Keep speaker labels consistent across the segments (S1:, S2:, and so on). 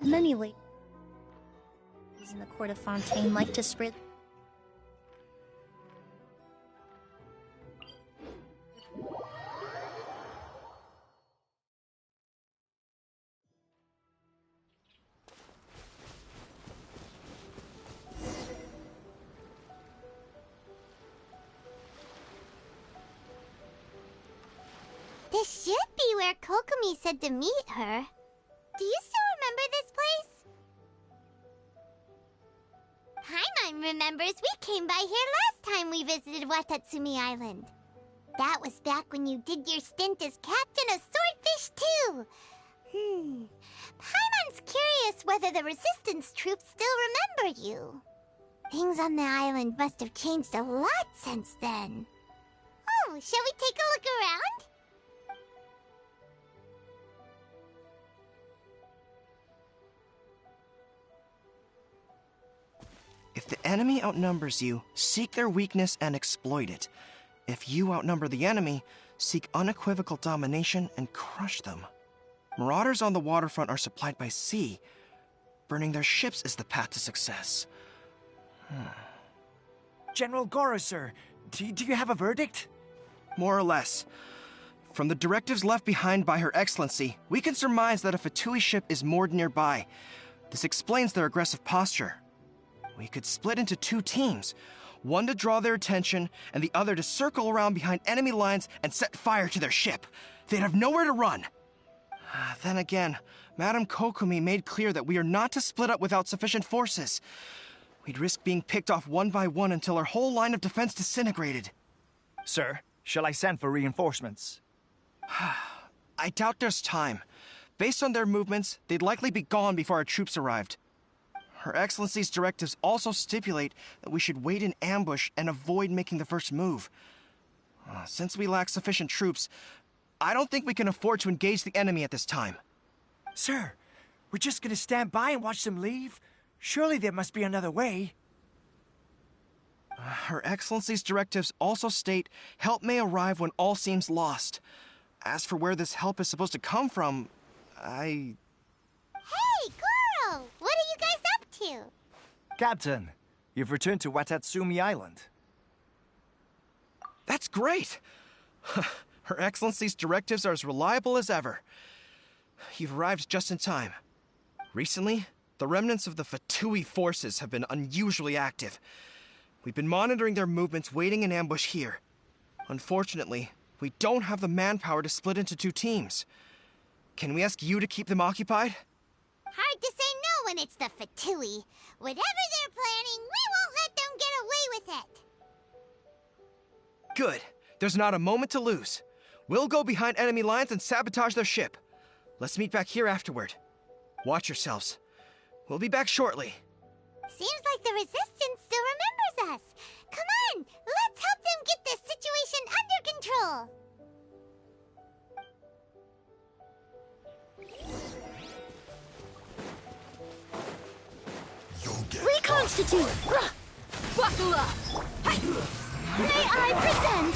S1: Many ladies in the court of Fontaine like to spread.
S2: This should be where Kokomi said to meet her. Do you still remember this place? Paimon remembers we came by here last time we visited Watatsumi Island. That was back when you did your stint as captain of Swordfish too. Paimon's curious whether the resistance troops still remember you. Things on the island must have changed a lot since then. Oh, shall we take a look around?
S3: If the enemy outnumbers you, seek their weakness and exploit it. If you outnumber the enemy, seek unequivocal domination and crush them. Marauders on the waterfront are supplied by sea. Burning their ships is the path to success.
S4: General Goro, sir, do you have a verdict?
S3: More or less. From the directives left behind by Her Excellency, we can surmise that a Fatui ship is moored nearby. This explains their aggressive posture. We could split into two teams, one to draw their attention, and the other to circle around behind enemy lines and set fire to their ship. They'd have nowhere to run. Then again, Madame Kokomi made clear that we are not to split up without sufficient forces. We'd risk being picked off one by one until our whole line of defense disintegrated.
S4: Sir, shall I send for reinforcements?
S3: I doubt there's time. Based on their movements, they'd likely be gone before our troops arrived. Her Excellency's directives also stipulate that we should wait in ambush and avoid making the first move. Since we lack sufficient troops, I don't think we can afford to engage the enemy at this time.
S4: Sir, we're just gonna stand by and watch them leave? Surely there must be another way.
S3: Her Excellency's directives also state help may arrive when all seems lost. As for where this help is supposed to come from,
S2: Hey, Goro! What are you guys up to?
S4: Captain, you've returned to Watatsumi Island.
S3: That's great! Her Excellency's directives are as reliable as ever. You've arrived just in time. Recently, the remnants of the Fatui forces have been unusually active. We've been monitoring their movements, waiting in ambush here. Unfortunately, we don't have the manpower to split into two teams. Can we ask you to keep them occupied?
S2: Hard to say no when it's the Fatui. Whatever they're planning, we won't let them get away with it.
S3: Good. There's not a moment to lose. We'll go behind enemy lines and sabotage their ship. Let's meet back here afterward. Watch yourselves. We'll be back shortly.
S2: Seems like the Resistance still remembers us. Come on, let's help them get this situation under control.
S1: Reconstitute! Buckle up! May I present?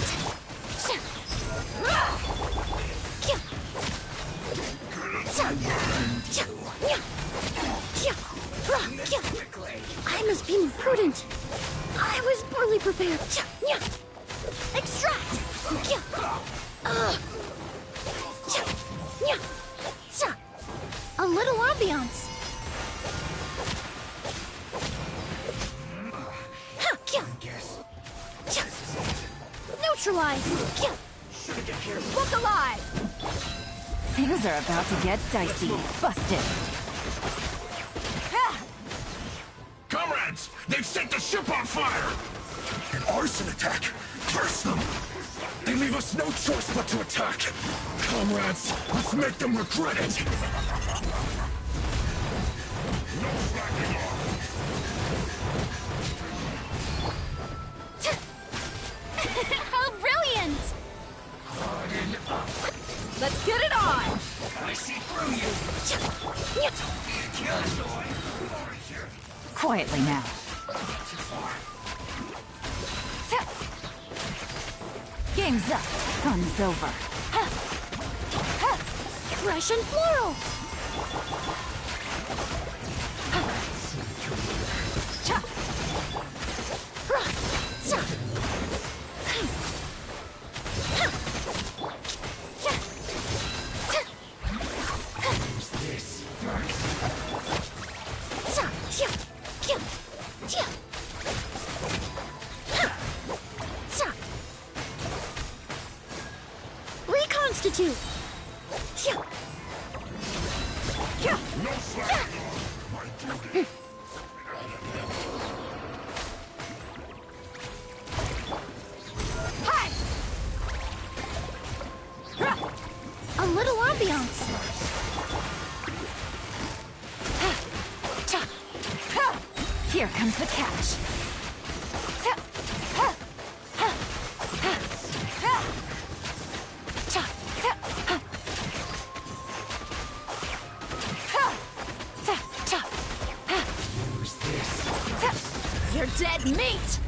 S1: I must be more prudent. I was poorly prepared. Extract! A little ambiance. Neutralize! Look alive!
S5: Things are about to get dicey. Busted.
S6: Comrades! They've set the ship on fire! An arson attack! Curse them! They leave us no choice but to attack! Comrades, let's make them regret it! No backing off!
S1: How brilliant!
S6: Harden up!
S1: Let's get it on!
S6: I see through you! Killjoy! Over here!
S5: Quietly now. Game's up. Fun's over.
S1: Fresh and floral! Reconstitute!
S6: No slack! My duty.
S1: A little ambiance.
S5: Here comes the catch.
S1: You're dead meat!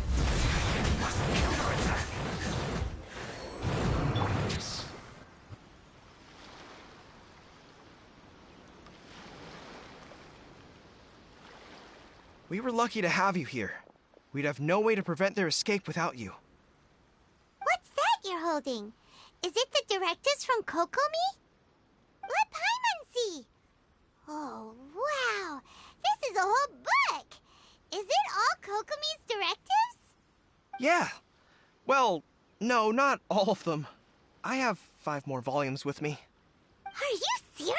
S3: We were lucky to have you here. We'd have no way to prevent their escape without you.
S2: What's that you're holding? Is it the directives from Kokomi? Let Paimon see! Oh, wow! This is a whole book! Is it all Kokomi's directives?
S3: Yeah. Well, no, not all of them. I have 5 more volumes with me.
S2: Are you serious?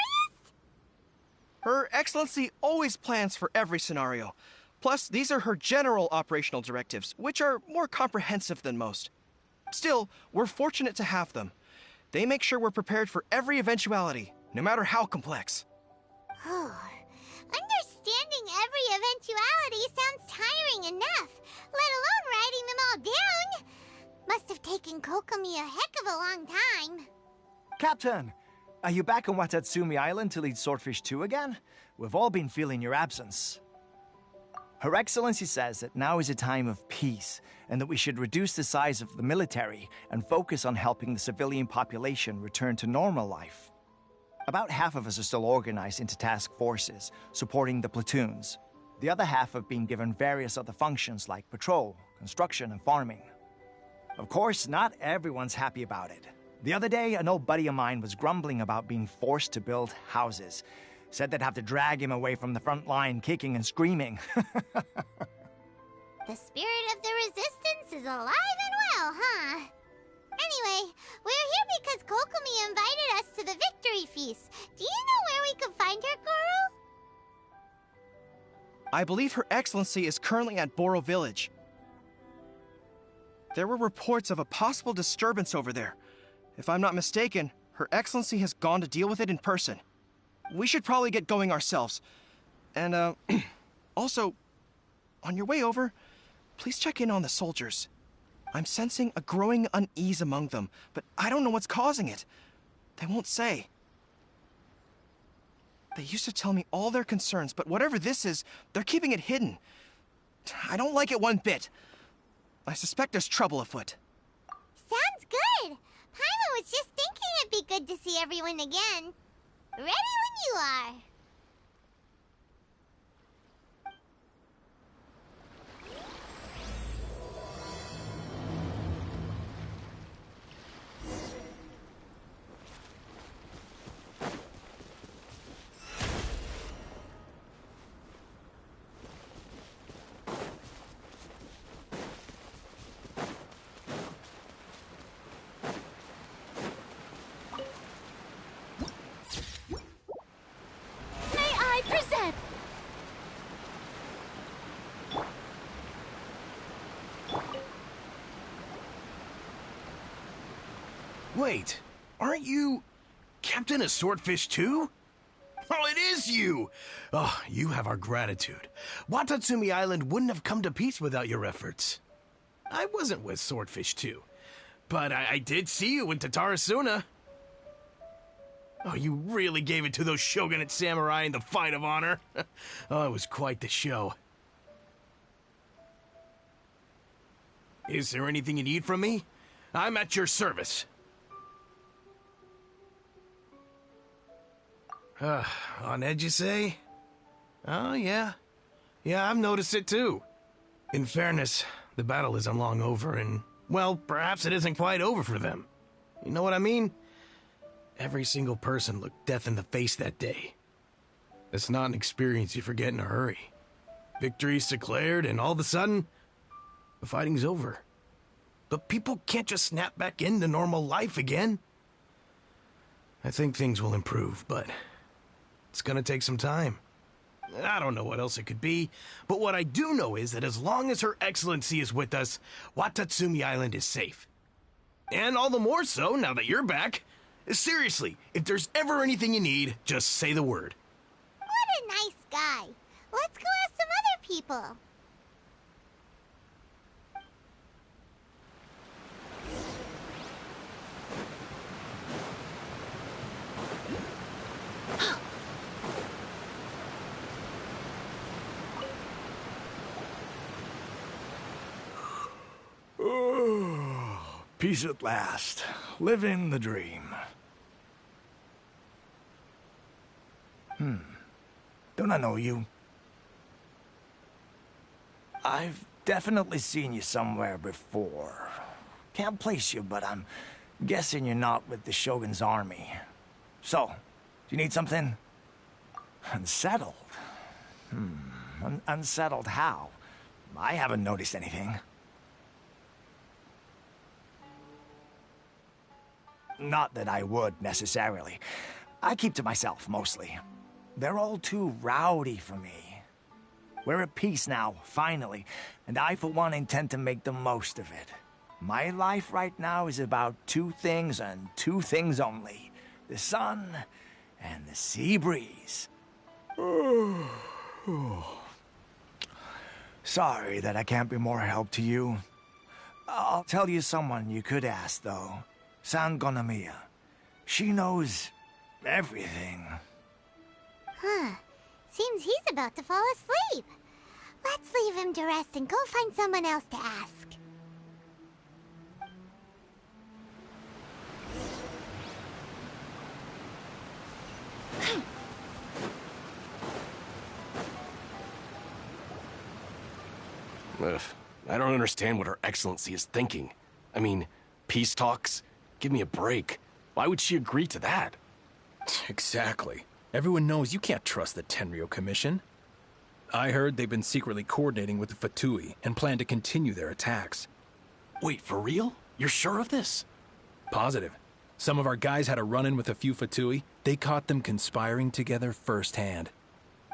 S3: Her Excellency always plans for every scenario. Plus, these are her general operational directives, which are more comprehensive than most. Still, we're fortunate to have them. They make sure we're prepared for every eventuality, no matter how complex.
S2: Oh, understanding every eventuality sounds tiring enough, let alone writing them all down. Must have taken Kokomi a heck of a long time.
S4: Captain, are you back on Watatsumi Island to lead Swordfish 2 again? We've all been feeling your absence. Her Excellency says that now is a time of peace, and that we should reduce the size of the military and focus on helping the civilian population return to normal life. About half of us are still organized into task forces, supporting the platoons. The other half have been given various other functions like patrol, construction, and farming. Of course, not everyone's happy about it. The other day, an old buddy of mine was grumbling about being forced to build houses. Said they'd have to drag him away from the front line, kicking and screaming.
S2: The spirit of the resistance is alive and well, huh? Anyway, we're here because Kokomi invited us to the victory feast. Do you know where we could find her, Goro?
S3: I believe Her Excellency is currently at Boro Village. There were reports of a possible disturbance over there. If I'm not mistaken, Her Excellency has gone to deal with it in person. We should probably get going ourselves. And, also, on your way over, please check in on the soldiers. I'm sensing a growing unease among them, but I don't know what's causing it. They won't say. They used to tell me all their concerns, but whatever this is, they're keeping it hidden. I don't like it one bit. I suspect there's trouble afoot.
S2: Sounds good. Paimon was just thinking it'd be good to see everyone again. Ready when you are.
S6: Wait, aren't you Captain of Swordfish too? Oh, it is you! Oh, you have our gratitude. Watatsumi Island wouldn't have come to peace without your efforts. I wasn't with Swordfish 2, but I did see you in Tatarasuna. Oh, you really gave it to those shogunate samurai in the fight of honor. Oh, it was quite the show. Is there anything you need from me? I'm at your service. On edge, you say? Oh, yeah. Yeah, I've noticed it too. In fairness, the battle isn't long over, and, well, perhaps it isn't quite over for them. You know what I mean? Every single person looked death in the face that day. It's not an experience you forget in a hurry. Victory's declared, and all of a sudden, the fighting's over. But people can't just snap back into normal life again. I think things will improve, but it's gonna take some time. I don't know what else it could be, but what I do know is that as long as Her Excellency is with us, Watatsumi Island is safe. And all the more so now that you're back. Seriously, if there's ever anything you need, just say the word.
S2: What a nice guy. Let's go ask some other people.
S4: Peace at last. Living the dream. Don't I know you? I've definitely seen you somewhere before. Can't place you, but I'm guessing you're not with the Shogun's army. So, do you need something? Unsettled? Unsettled how? I haven't noticed anything. Not that I would, necessarily. I keep to myself, mostly. They're all too rowdy for me. We're at peace now, finally, and I, for one, intend to make the most of it. My life right now is about two things and two things only. The sun and the sea breeze. Sorry that I can't be more help to you. I'll tell you someone you could ask, though. Sangonomiya. She knows everything.
S2: Huh. Seems he's about to fall asleep. Let's leave him to rest and go find someone else to ask.
S7: Ugh, I don't understand what Her Excellency is thinking. I mean, peace talks? Give me a break. Why would she agree to that?
S6: Exactly. Everyone knows you can't trust the Tenryo Commission. I heard they've been secretly coordinating with the Fatui and plan to continue their attacks.
S7: Wait, for real? You're sure of this?
S6: Positive. Some of our guys had a run-in with a few Fatui. They caught them conspiring together firsthand.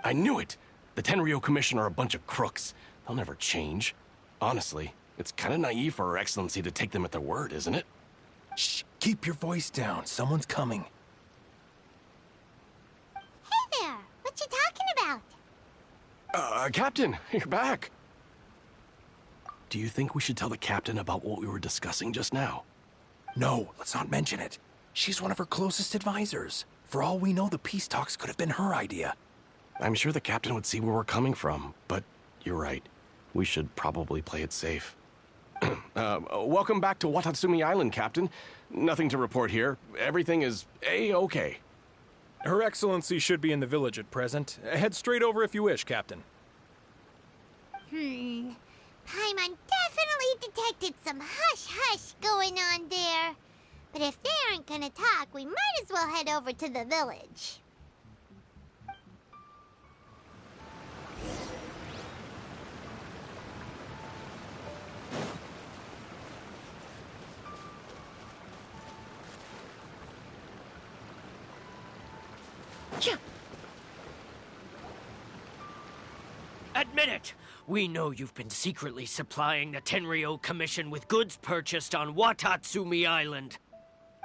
S7: I knew it! The Tenryo Commission are a bunch of crooks. They'll never change. Honestly, it's kind of naive for Her Excellency to take them at their word, isn't it?
S6: Shh, keep your voice down. Someone's coming.
S2: Hey there! What you talking about?
S7: Captain, you're back. Do you think we should tell the captain about what we were discussing just now?
S6: No, let's not mention it. She's one of her closest advisors. For all we know, the peace talks could have been her idea.
S7: I'm sure the captain would see where we're coming from, but you're right. We should probably play it safe. Welcome back to Watatsumi Island, Captain. Nothing to report here. Everything is A-okay.
S8: Her Excellency should be in the village at present. Head straight over if you wish, Captain.
S2: Paimon definitely detected some hush-hush going on there. But if they aren't gonna talk, we might as well head over to the village.
S9: Admit it! We know you've been secretly supplying the Tenryo Commission with goods purchased on Watatsumi Island.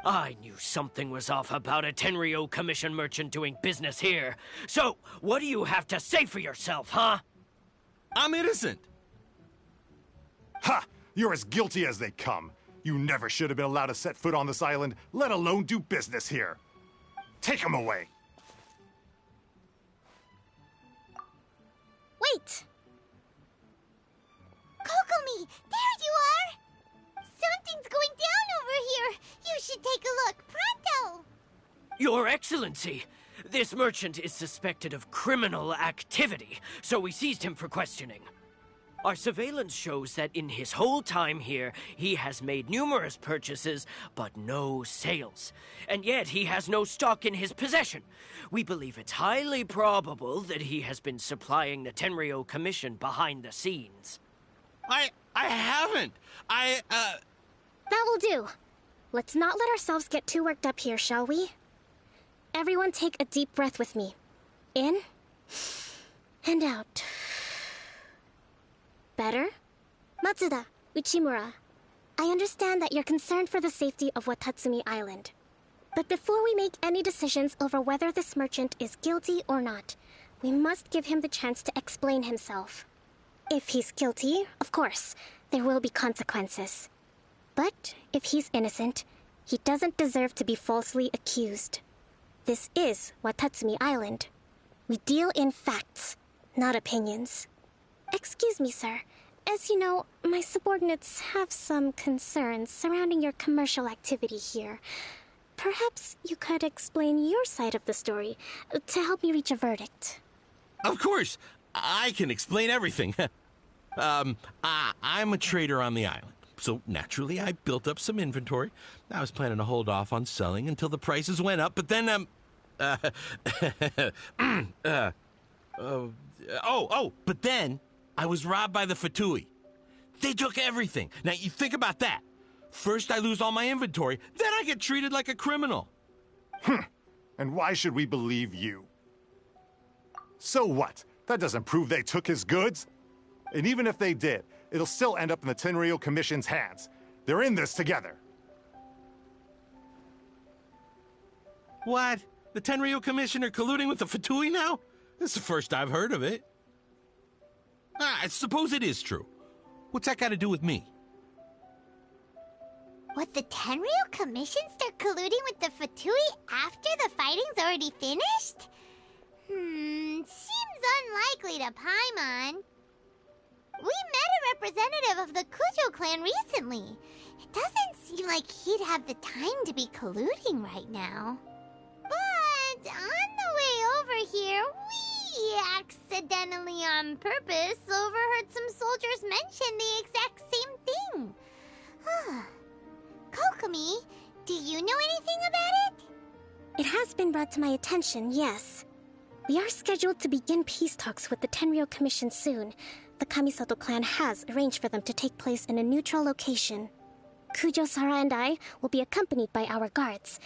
S9: I knew something was off about a Tenryo Commission merchant doing business here. So, what do you have to say for yourself, huh?
S10: I'm innocent!
S11: Ha! You're as guilty as they come. You never should have been allowed to set foot on this island, let alone do business here. Take him away.
S2: Wait! Kokomi, there you are! Something's going down over here. You should take a look, pronto!
S9: Your Excellency! This merchant is suspected of criminal activity, so we seized him for questioning. Our surveillance shows that in his whole time here, he has made numerous purchases, but no sales. And yet he has no stock in his possession. We believe it's highly probable that he has been supplying the Tenryo Commission behind the scenes.
S10: I haven't.
S1: That will do. Let's not let ourselves get too worked up here, shall we? Everyone take a deep breath with me. In and out. Better? Matsuda, Uchimura, I understand that you're concerned for the safety of Watatsumi Island. But before we make any decisions over whether this merchant is guilty or not, we must give him the chance to explain himself. If he's guilty, of course, there will be consequences. But if he's innocent, he doesn't deserve to be falsely accused. This is Watatsumi Island. We deal in facts, not opinions. Excuse me, sir. As you know, my subordinates have some concerns surrounding your commercial activity here. Perhaps you could explain your side of the story to help me reach a verdict.
S10: Of course, I can explain everything. I'm a trader on the island, so naturally I built up some inventory. I was planning to hold off on selling until the prices went up, but then, but then I was robbed by the Fatui. They took everything. Now, you think about that. First I lose all my inventory, then I get treated like a criminal.
S11: And why should we believe you? So what? That doesn't prove they took his goods. And even if they did, it'll still end up in the Tenryo Commission's hands. They're in this together.
S10: What? The Tenryo Commission are colluding with the Fatui now? This is the first I've heard of it. I suppose it is true. What's that got to do with me?
S2: What, the Tenryo Commission start colluding with the Fatui after the fighting's already finished? Seems unlikely to Paimon. We met a representative of the Kujo clan recently. It doesn't seem like he'd have the time to be colluding right now. But on the way over here, we accidentally on purpose overheard some soldiers mention the exact same thing. Kokomi, do you know anything about it?
S1: It has been brought to my attention, yes. We are scheduled to begin peace talks with the Tenryo Commission soon. The Kamisato clan has arranged for them to take place in a neutral location. Kujo-Sara and I will be accompanied by our guards.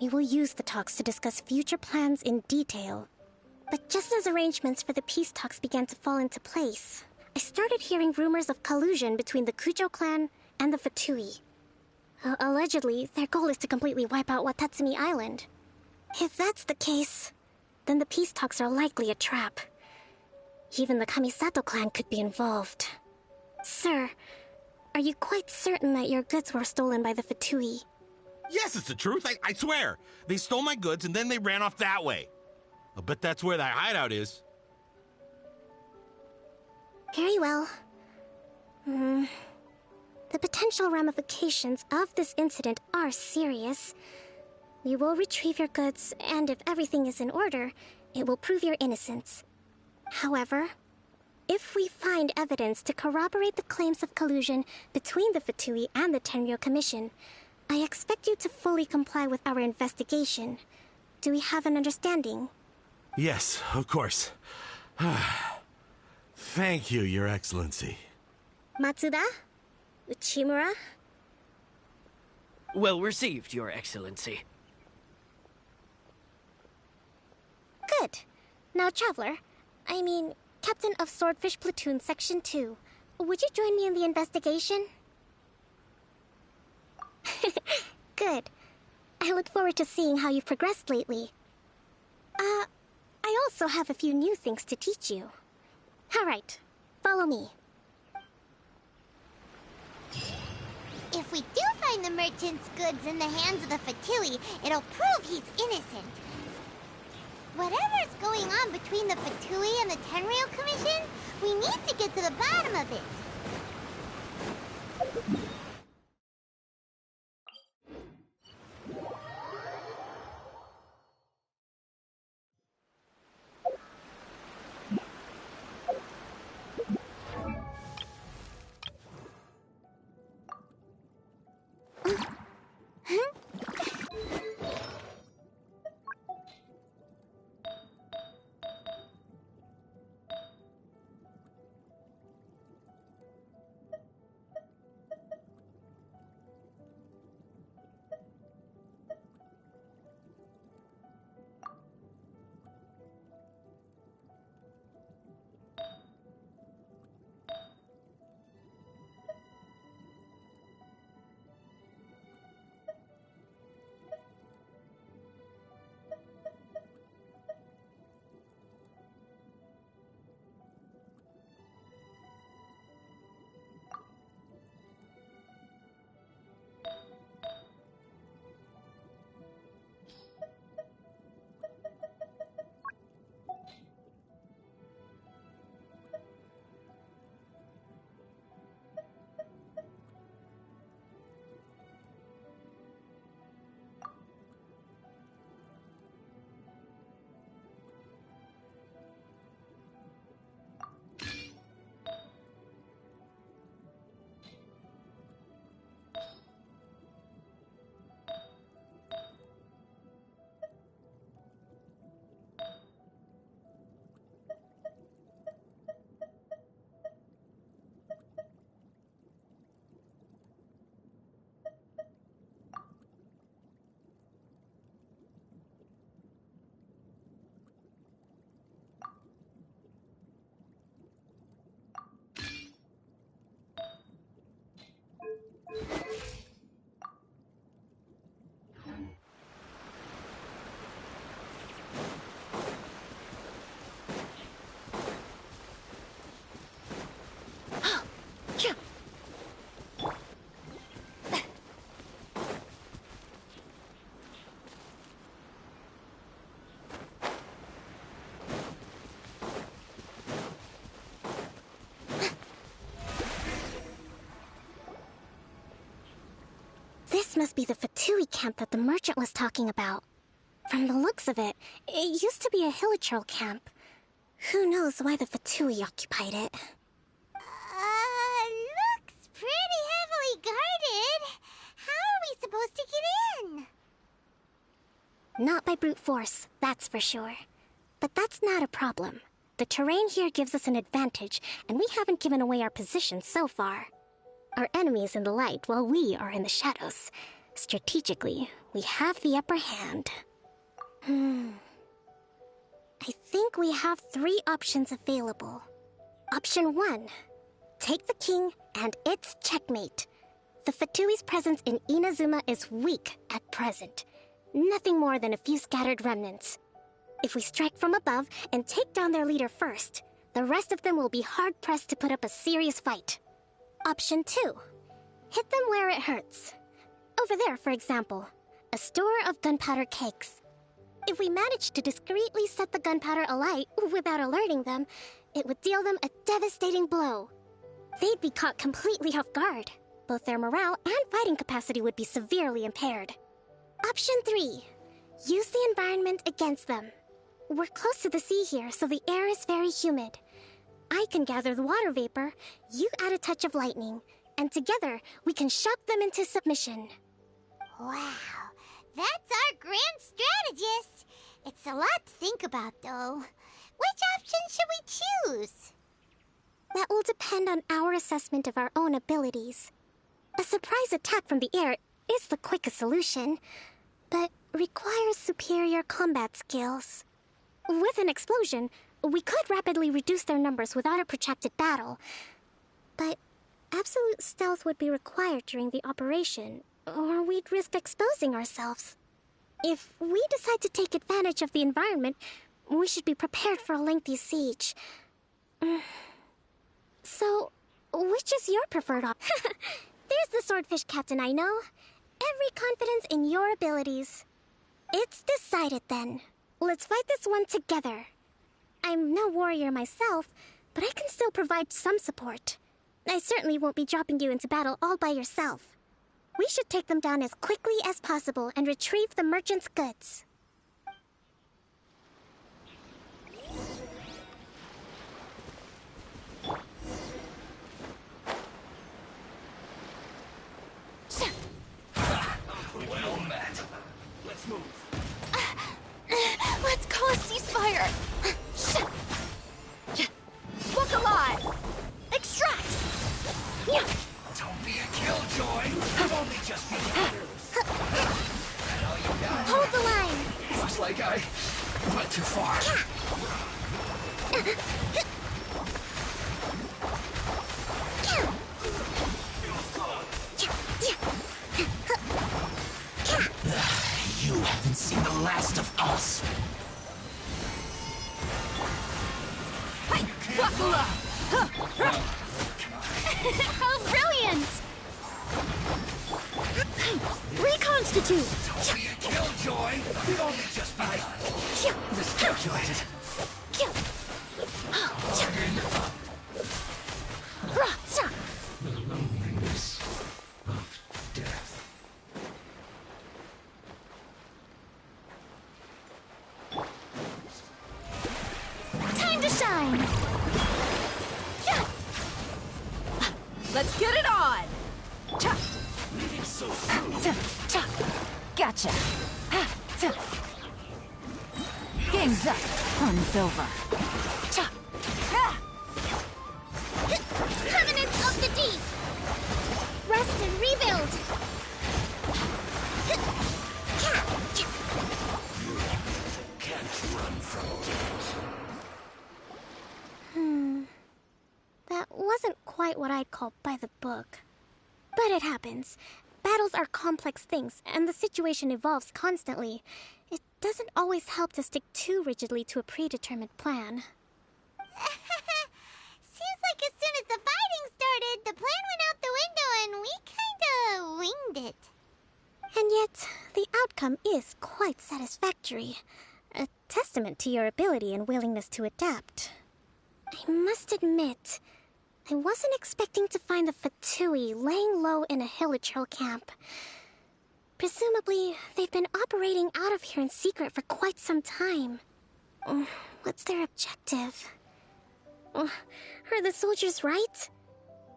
S1: We will use the talks to discuss future plans in detail. But just as arrangements for the peace talks began to fall into place, I started hearing rumors of collusion between the Kujo clan and the Fatui. Allegedly, their goal is to completely wipe out Watatsumi Island. If that's the case, then the peace talks are likely a trap. Even the Kamisato clan could be involved. Sir, are you quite certain that your goods were stolen by the Fatui?
S10: Yes, it's the truth. I swear. They stole my goods and then they ran off that way. I'll bet that's where that hideout is.
S1: Very well. The potential ramifications of this incident are serious. We will retrieve your goods, and if everything is in order, it will prove your innocence. However, if we find evidence to corroborate the claims of collusion between the Fatui and the Tenryo Commission, I expect you to fully comply with our investigation. Do we have an understanding?
S10: Yes, of course. Thank you, Your Excellency.
S1: Matsuda? Uchimura?
S9: Well received, Your Excellency.
S1: Good. Now, Traveler, Captain of Swordfish Platoon Section 2, would you join me in the investigation? Good. I look forward to seeing how you've progressed lately. I also have a few new things to teach you. All right, follow me.
S2: If we do find the merchant's goods in the hands of the Fatui, it'll prove he's innocent. Whatever's going on between the Fatui and the Tenryo Commission, we need to get to the bottom of it.
S1: This must be the Fatui camp that the merchant was talking about. From the looks of it, it used to be a hilichurl camp. Who knows why the Fatui occupied it?
S2: Looks pretty heavily guarded. How are we supposed to get in?
S1: Not by brute force, that's for sure. But that's not a problem. The terrain here gives us an advantage, and we haven't given away our position so far. Our enemy is in the light while we are in the shadows. Strategically, we have the upper hand. I think we have 3 options available. Option 1. Take the king and it's checkmate. The Fatui's presence in Inazuma is weak at present. Nothing more than a few scattered remnants. If we strike from above and take down their leader first, the rest of them will be hard-pressed to put up a serious fight. Option 2. Hit them where it hurts. Over there, for example, a store of gunpowder cakes. If we manage to discreetly set the gunpowder alight without alerting them, it would deal them a devastating blow. They'd be caught completely off guard. Both their morale and fighting capacity would be severely impaired. Option 3. Use the environment against them. We're close to the sea here, so the air is very humid. I can gather the water vapor, you add a touch of lightning, and together we can shock them into submission.
S2: Wow, that's our grand strategist. It's a lot to think about, though. Which option should we choose?
S1: That will depend on our assessment of our own abilities. A surprise attack from the air is the quickest solution, but requires superior combat skills. With an explosion, we could rapidly reduce their numbers without a protracted battle. But absolute stealth would be required during the operation, or we'd risk exposing ourselves. If we decide to take advantage of the environment, we should be prepared for a lengthy siege. So, which is your preferred option? There's the swordfish captain I know. Every confidence in your abilities. It's decided then. Let's fight this one together. I'm no warrior myself, but I can still provide some support. I certainly won't be dropping you into battle all by yourself. We should take them down as quickly as possible and retrieve the merchant's goods.
S12: Well met. Let's move.
S13: Let's call a ceasefire! Look alive! Extract!
S12: Don't be a killjoy. You've only just begun. That all you got?
S1: Hold the line!
S12: Looks like I went too far. You haven't seen the last of us.
S13: How brilliant! Reconstitute!
S12: Don't be a killjoy. We've only just begun. Miscalculated. The loneliness of death.
S13: Time to shine! Let's get it on!
S12: Leaving so soon.
S5: Gotcha. Game's up. Fun's over.
S2: Permanence of the deep! Rest and rebuild!
S12: Can't run from death.
S1: That wasn't quite what I'd call by the book. But it happens. Battles are complex things, and the situation evolves constantly. It doesn't always help to stick too rigidly to a predetermined plan.
S2: Seems like as soon as the fighting started, the plan went out the window and we kinda winged it.
S1: And yet, the outcome is quite satisfactory. A testament to your ability and willingness to adapt. I must admit, I wasn't expecting to find the Fatui laying low in a hilichurl camp. Presumably, they've been operating out of here in secret for quite some time. What's their objective? Are the soldiers right?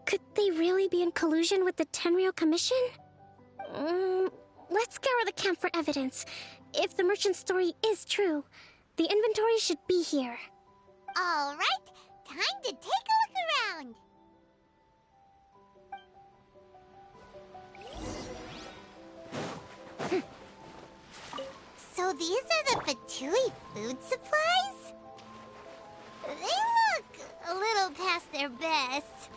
S1: Could they really be in collusion with the Tenryou Commission? Let's scour the camp for evidence. If the merchant's story is true, the inventory should be here.
S2: All right, time to take a look around. So these are the Fatui food supplies? They look a little past their best.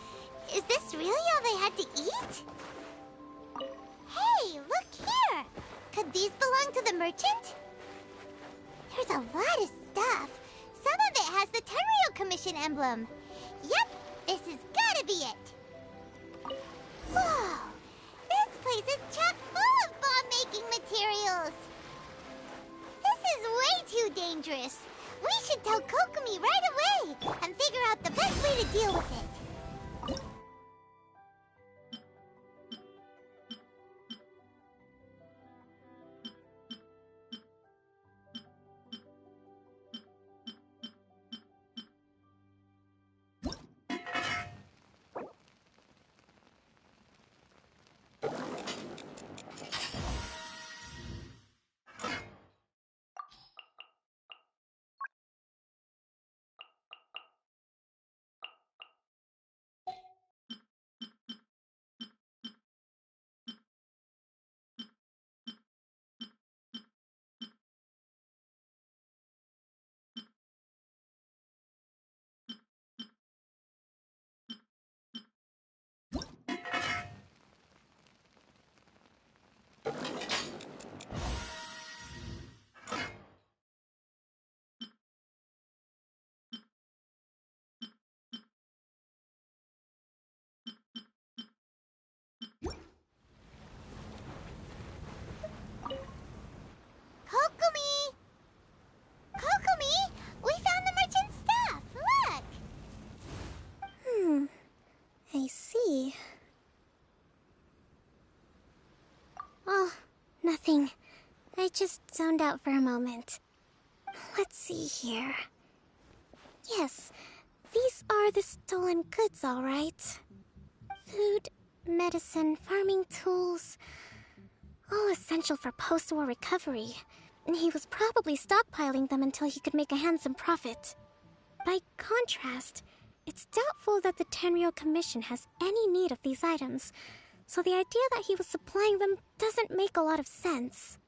S2: Is this really all they had to eat? Hey, look here! Could these belong to the merchant? There's a lot of stuff. Some of it has the Tenryou Commission emblem. Yep, this has gotta be it. Whoa! This place is chock full of bomb-making materials. This is way too dangerous. We should tell Kokomi right away and figure out the best way to deal with it. Kokomi! Kokomi! We found the merchant's stuff! Look!
S1: I see. Oh, nothing. I just zoned out for a moment. Let's see here. Yes, these are the stolen goods, all right. Food, medicine, farming tools. All essential for post-war recovery. And he was probably stockpiling them until he could make a handsome profit. By contrast, it's doubtful that the Tenryou Commission has any need of these items, so the idea that he was supplying them doesn't make a lot of sense.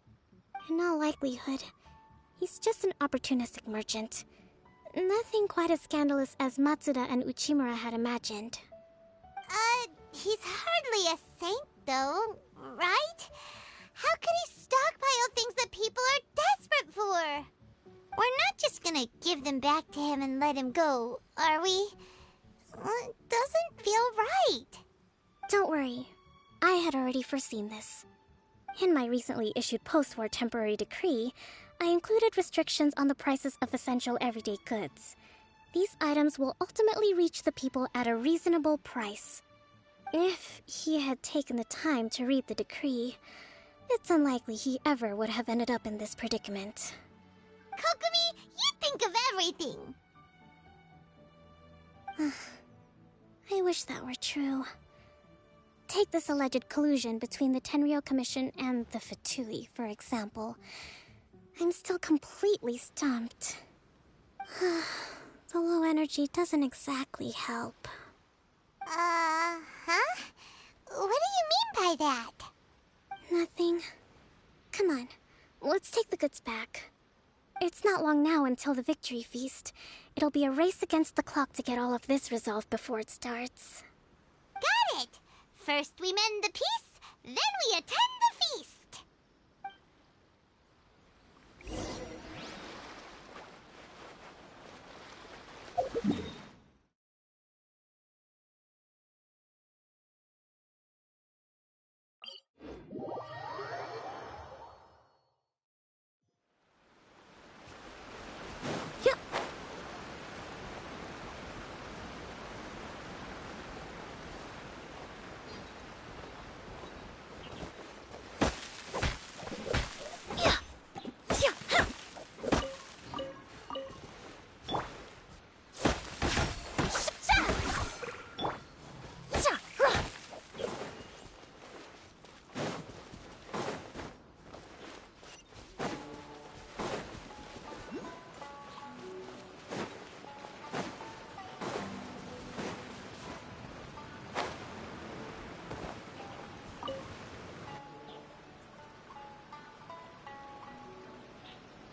S1: In all likelihood, he's just an opportunistic merchant. Nothing quite as scandalous as Matsuda and Uchimura had imagined.
S2: He's hardly a saint, though, right? How could he stockpile things that people are desperate for? We're not just gonna give them back to him and let him go, are we? It doesn't feel right.
S1: Don't worry. I had already foreseen this. In my recently issued post-war temporary decree, I included restrictions on the prices of essential everyday goods. These items will ultimately reach the people at a reasonable price. If he had taken the time to read the decree, it's unlikely he ever would have ended up in this predicament.
S2: Kokomi, you think of everything!
S1: I wish that were true. Take this alleged collusion between the Tenryou Commission and the Fatui, for example. I'm still completely stumped. The low energy doesn't exactly help.
S2: What do you mean by that?
S1: Nothing. Come on, let's take the goods back. It's not long now until the victory feast. It'll be a race against the clock to get all of this resolved before it starts.
S2: Got it! First we mend the peace, then we attend the feast!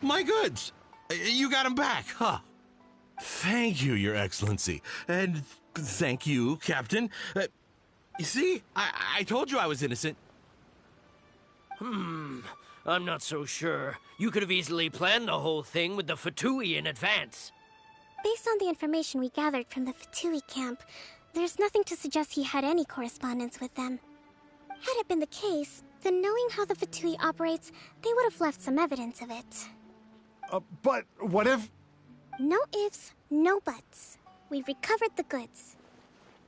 S10: My goods! You got them back, huh? Thank you, Your Excellency. And thank you, Captain. You see, I told you I was innocent.
S9: I'm not so sure. You could have easily planned the whole thing with the Fatui in advance.
S1: Based on the information we gathered from the Fatui camp, there's nothing to suggest he had any correspondence with them. Had it been the case, then knowing how the Fatui operates, they would have left some evidence of it.
S11: But what if...
S1: No ifs, no buts. We've recovered the goods.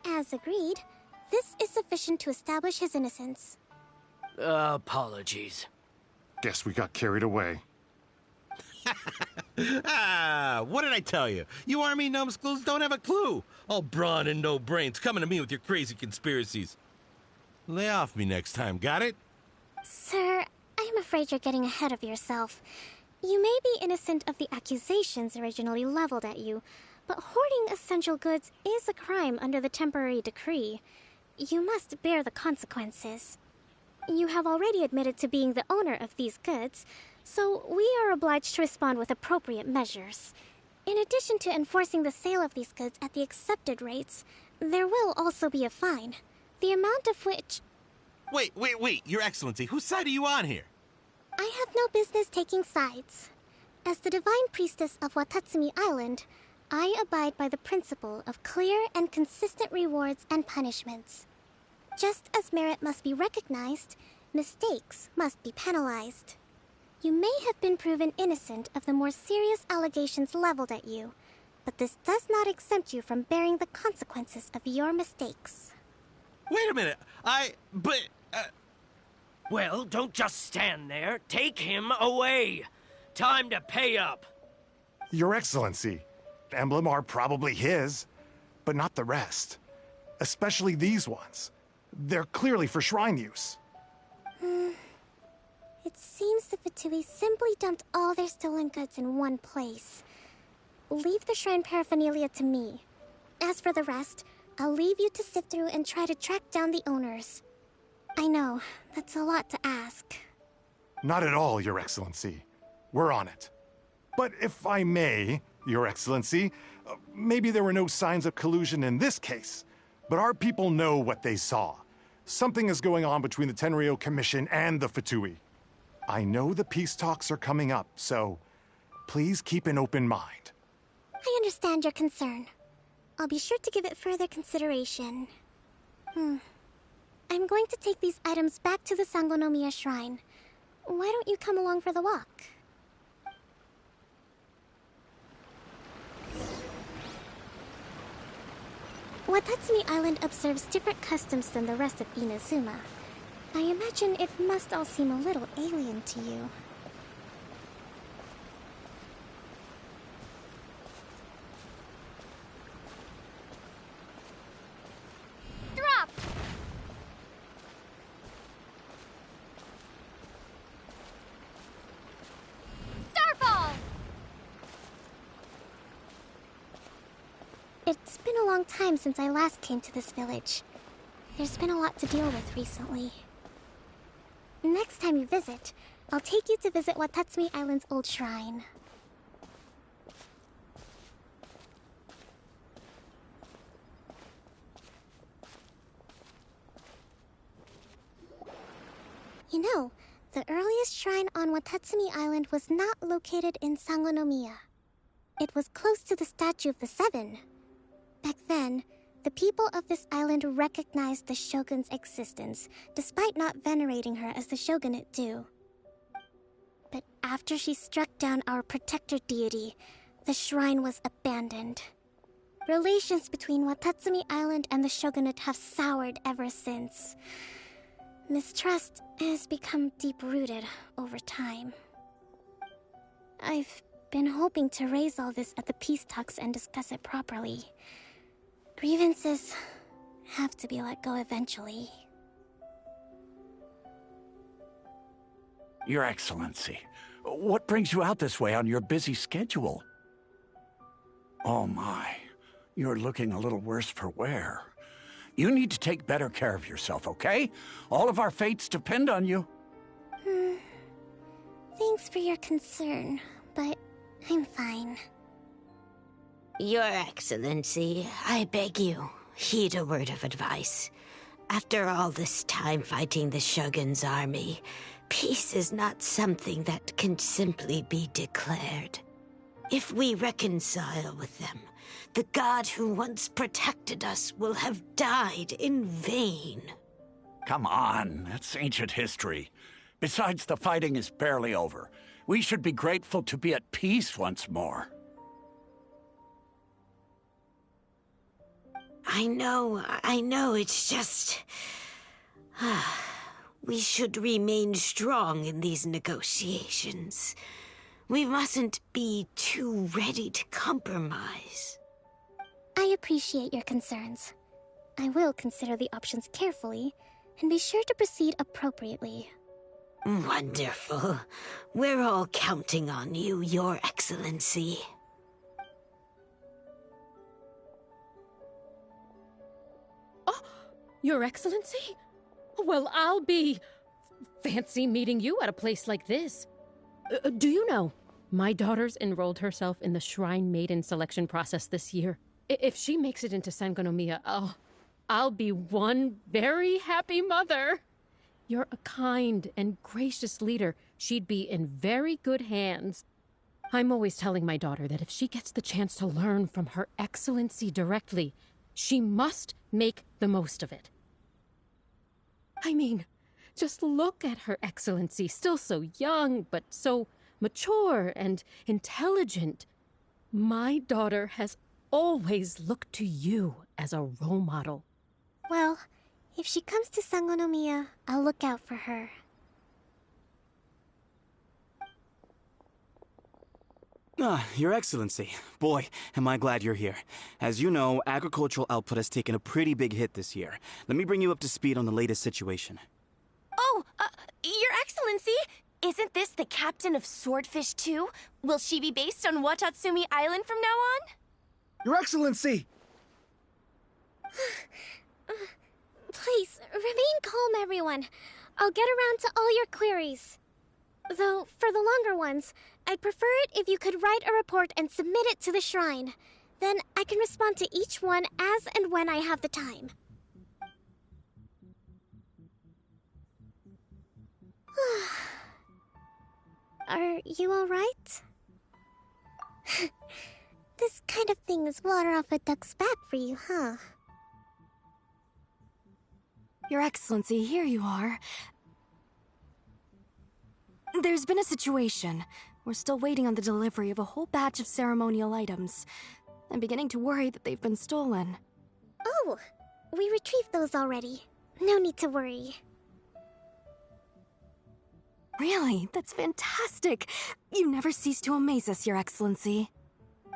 S1: As agreed, this is sufficient to establish his innocence.
S9: Apologies.
S11: Guess we got carried away.
S10: What did I tell you? You army numbskulls don't have a clue. All brawn and no brains coming to me with your crazy conspiracies. Lay off me next time, got it?
S1: Sir, I'm afraid you're getting ahead of yourself. You may be innocent of the accusations originally leveled at you, but hoarding essential goods is a crime under the temporary decree. You must bear the consequences. You have already admitted to being the owner of these goods, so we are obliged to respond with appropriate measures. In addition to enforcing the sale of these goods at the accepted rates, there will also be a fine, the amount of which...
S10: Wait, Your Excellency, whose side are you on here?
S1: I have no business taking sides. As the Divine Priestess of Watatsumi Island, I abide by the principle of clear and consistent rewards and punishments. Just as merit must be recognized, mistakes must be penalized. You may have been proven innocent of the more serious allegations leveled at you, but this does not exempt you from bearing the consequences of your mistakes.
S10: Wait a minute,
S9: Well, don't just stand there. Take him away. Time to pay up.
S11: Your Excellency, emblem are probably his, but not the rest. Especially these ones. They're clearly for shrine use.
S1: It seems the Fatui simply dumped all their stolen goods in one place. Leave the shrine paraphernalia to me. As for the rest, I'll leave you to sift through and try to track down the owners. I know, that's a lot to ask.
S11: Not at all, Your Excellency. We're on it. But if I may, Your Excellency, maybe there were no signs of collusion in this case, but our people know what they saw. Something is going on between the Tenryou Commission and the Fatui. I know the peace talks are coming up, so please keep an open mind.
S1: I understand your concern. I'll be sure to give it further consideration. I'm going to take these items back to the Sangonomiya Shrine. Why don't you come along for the walk? Watatsumi Island observes different customs than the rest of Inazuma. I imagine it must all seem a little alien to you.
S13: Drop! Starfall!
S1: It's been a long time since I last came to this village. There's been a lot to deal with recently. Next time you visit, I'll take you to visit Watatsumi Island's old shrine. You know, the earliest shrine on Watatsumi Island was not located in Sangonomiya. It was close to the Statue of the Seven. Back then, the people of this island recognized the shogun's existence, despite not venerating her as the shogunate do. But after she struck down our protector deity, the shrine was abandoned. Relations between Watatsumi Island and the shogunate have soured ever since. Mistrust has become deep-rooted over time. I've been hoping to raise all this at the peace talks and discuss it properly. Grievances have to be let go eventually.
S12: Your Excellency, what brings you out this way on your busy schedule? Oh my, you're looking a little worse for wear. You need to take better care of yourself, okay? All of our fates depend on you.
S1: Thanks for your concern, I'm fine.
S14: Your Excellency, I beg you, heed a word of advice. After all this time fighting the Shogun's army, peace is not something that can simply be declared. If we reconcile with them, the god who once protected us will have died in vain.
S12: Come on, that's ancient history. Besides, the fighting is barely over. We should be grateful to be at peace once more.
S14: I know, it's just... we should remain strong in these negotiations. We mustn't be too ready to compromise.
S1: I appreciate your concerns. I will consider the options carefully, and be sure to proceed appropriately.
S14: Wonderful. We're all counting on you, Your Excellency.
S15: Your Excellency? Well, I'll be... fancy meeting you at a place like this. Do you know, my daughter's enrolled herself in the Shrine Maiden selection process this year. If she makes it into Sangonomiya, I'll be one very happy mother. You're a kind and gracious leader. She'd be in very good hands. I'm always telling my daughter that if she gets the chance to learn from Her Excellency directly, she must make the most of it. I mean, just look at Her Excellency, still so young, but so mature and intelligent. My daughter has always looked to you as a role model.
S1: Well, if she comes to Sangonomiya, I'll look out for her.
S16: Your Excellency. Boy, am I glad you're here. As you know, agricultural output has taken a pretty big hit this year. Let me bring you up to speed on the latest situation.
S17: Oh, Your Excellency! Isn't this the captain of Swordfish 2? Will she be based on Watatsumi Island from now on?
S16: Your Excellency!
S1: Please, remain calm, everyone. I'll get around to all your queries. Though, for the longer ones, I'd prefer it if you could write a report and submit it to the shrine. Then I can respond to each one as and when I have the time. Are you alright? This kind of thing is water off a duck's back for you, huh?
S17: Your Excellency, here you are. There's been a situation. We're still waiting on the delivery of a whole batch of ceremonial items. I'm beginning to worry that they've been stolen.
S1: Oh, we retrieved those already. No need to worry.
S17: Really? That's fantastic! You never cease to amaze us, Your Excellency.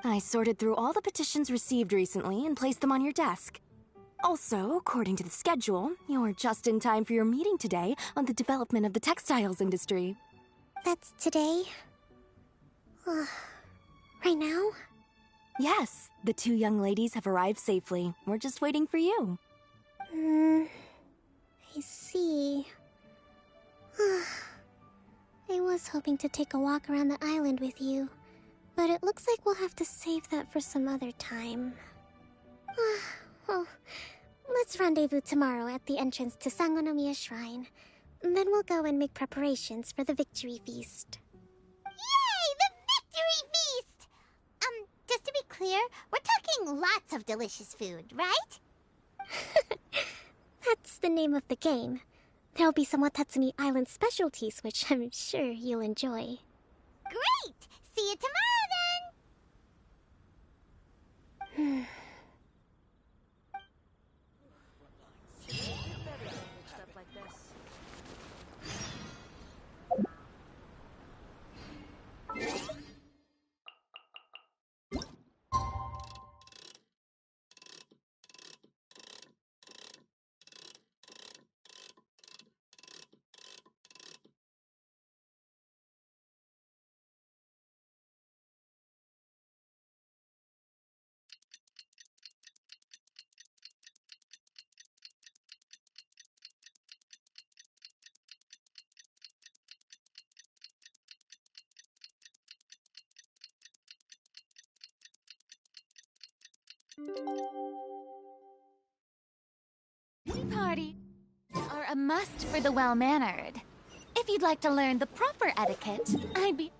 S17: I sorted through all the petitions received recently and placed them on your desk. Also, according to the schedule, you're just in time for your meeting today on the development of the textiles industry.
S1: That's today? Right now?
S17: Yes, the two young ladies have arrived safely. We're just waiting for you.
S1: I see. I was hoping to take a walk around the island with you, but it looks like we'll have to save that for some other time. Well, let's rendezvous tomorrow at the entrance to Sangonomiya Shrine. Then we'll go and make preparations for the victory feast.
S2: Yay! The victory feast! Just to be clear, we're talking lots of delicious food, right?
S1: That's the name of the game. There'll be some Watatsumi Island specialties, which I'm sure you'll enjoy.
S2: Great! See you tomorrow, then!
S13: Party are a must for the well-mannered. If you'd like to learn the proper etiquette, I'd be...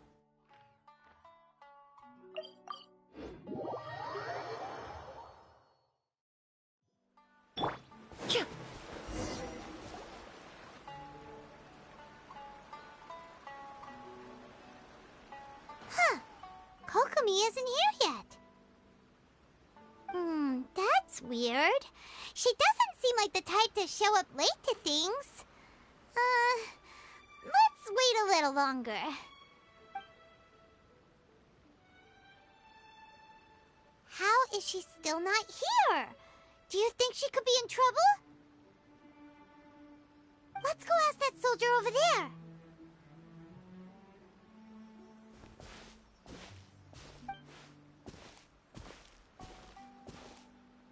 S2: Huh. Kokomi isn't here yet. That's weird. She doesn't seem like the type to show up late to things. Let's wait a little longer. How is she still not here? Do you think she could be in trouble? Let's go ask that soldier over there.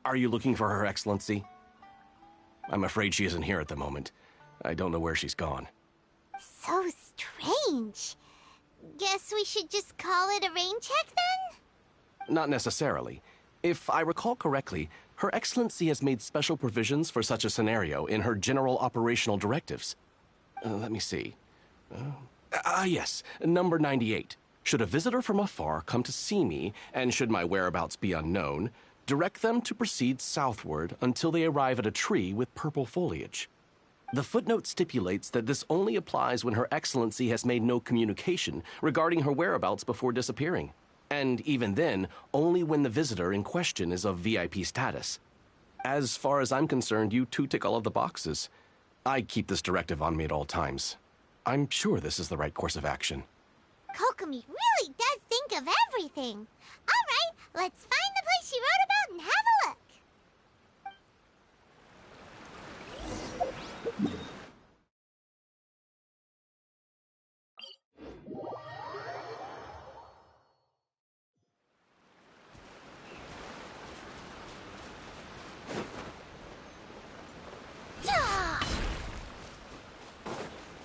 S7: Are you looking for Her Excellency? I'm afraid she isn't here at the moment. I don't know where she's gone.
S2: So strange. Guess we should just call it a rain check then?
S7: Not necessarily. If I recall correctly, Her Excellency has made special provisions for such a scenario in her general operational directives. Let me see. Yes, number 98. Should a visitor from afar come to see me, and should my whereabouts be unknown, direct them to proceed southward until they arrive at a tree with purple foliage. The footnote stipulates that this only applies when Her Excellency has made no communication regarding her whereabouts before disappearing. And even then, only when the visitor in question is of VIP status. As far as I'm concerned, you two tick all of the boxes. I keep this directive on me at all times. I'm sure this is the right course of action.
S2: Kokomi really does think of everything. All right, let's find the place she wrote about and have a look.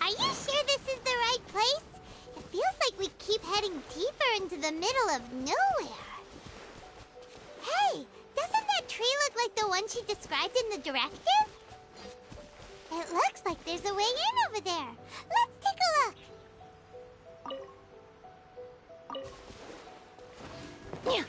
S2: Are you sure this is the right place? It feels like we keep heading deeper into the middle of nowhere. Hey, doesn't that tree look like the one she described in the directive? It looks like there's a way in over there. Let's take a look. Yeah.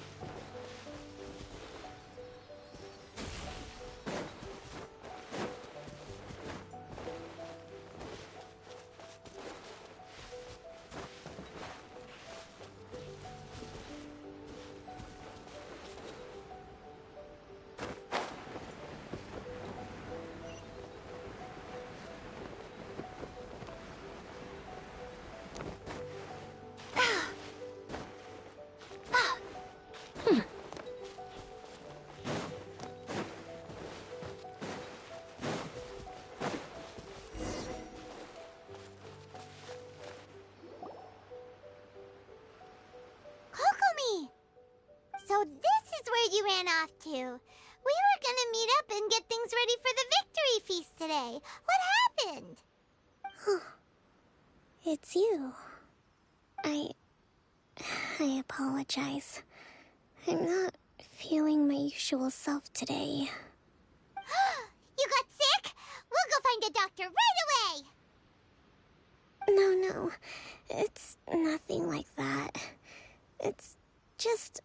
S2: So this is where you ran off to. We were gonna meet up and get things ready for the victory feast today. What happened?
S1: It's you. I apologize. I'm not feeling my usual self today.
S2: You got sick? We'll go find a doctor right
S1: No,
S2: away!
S1: no. It's nothing like that. It's just...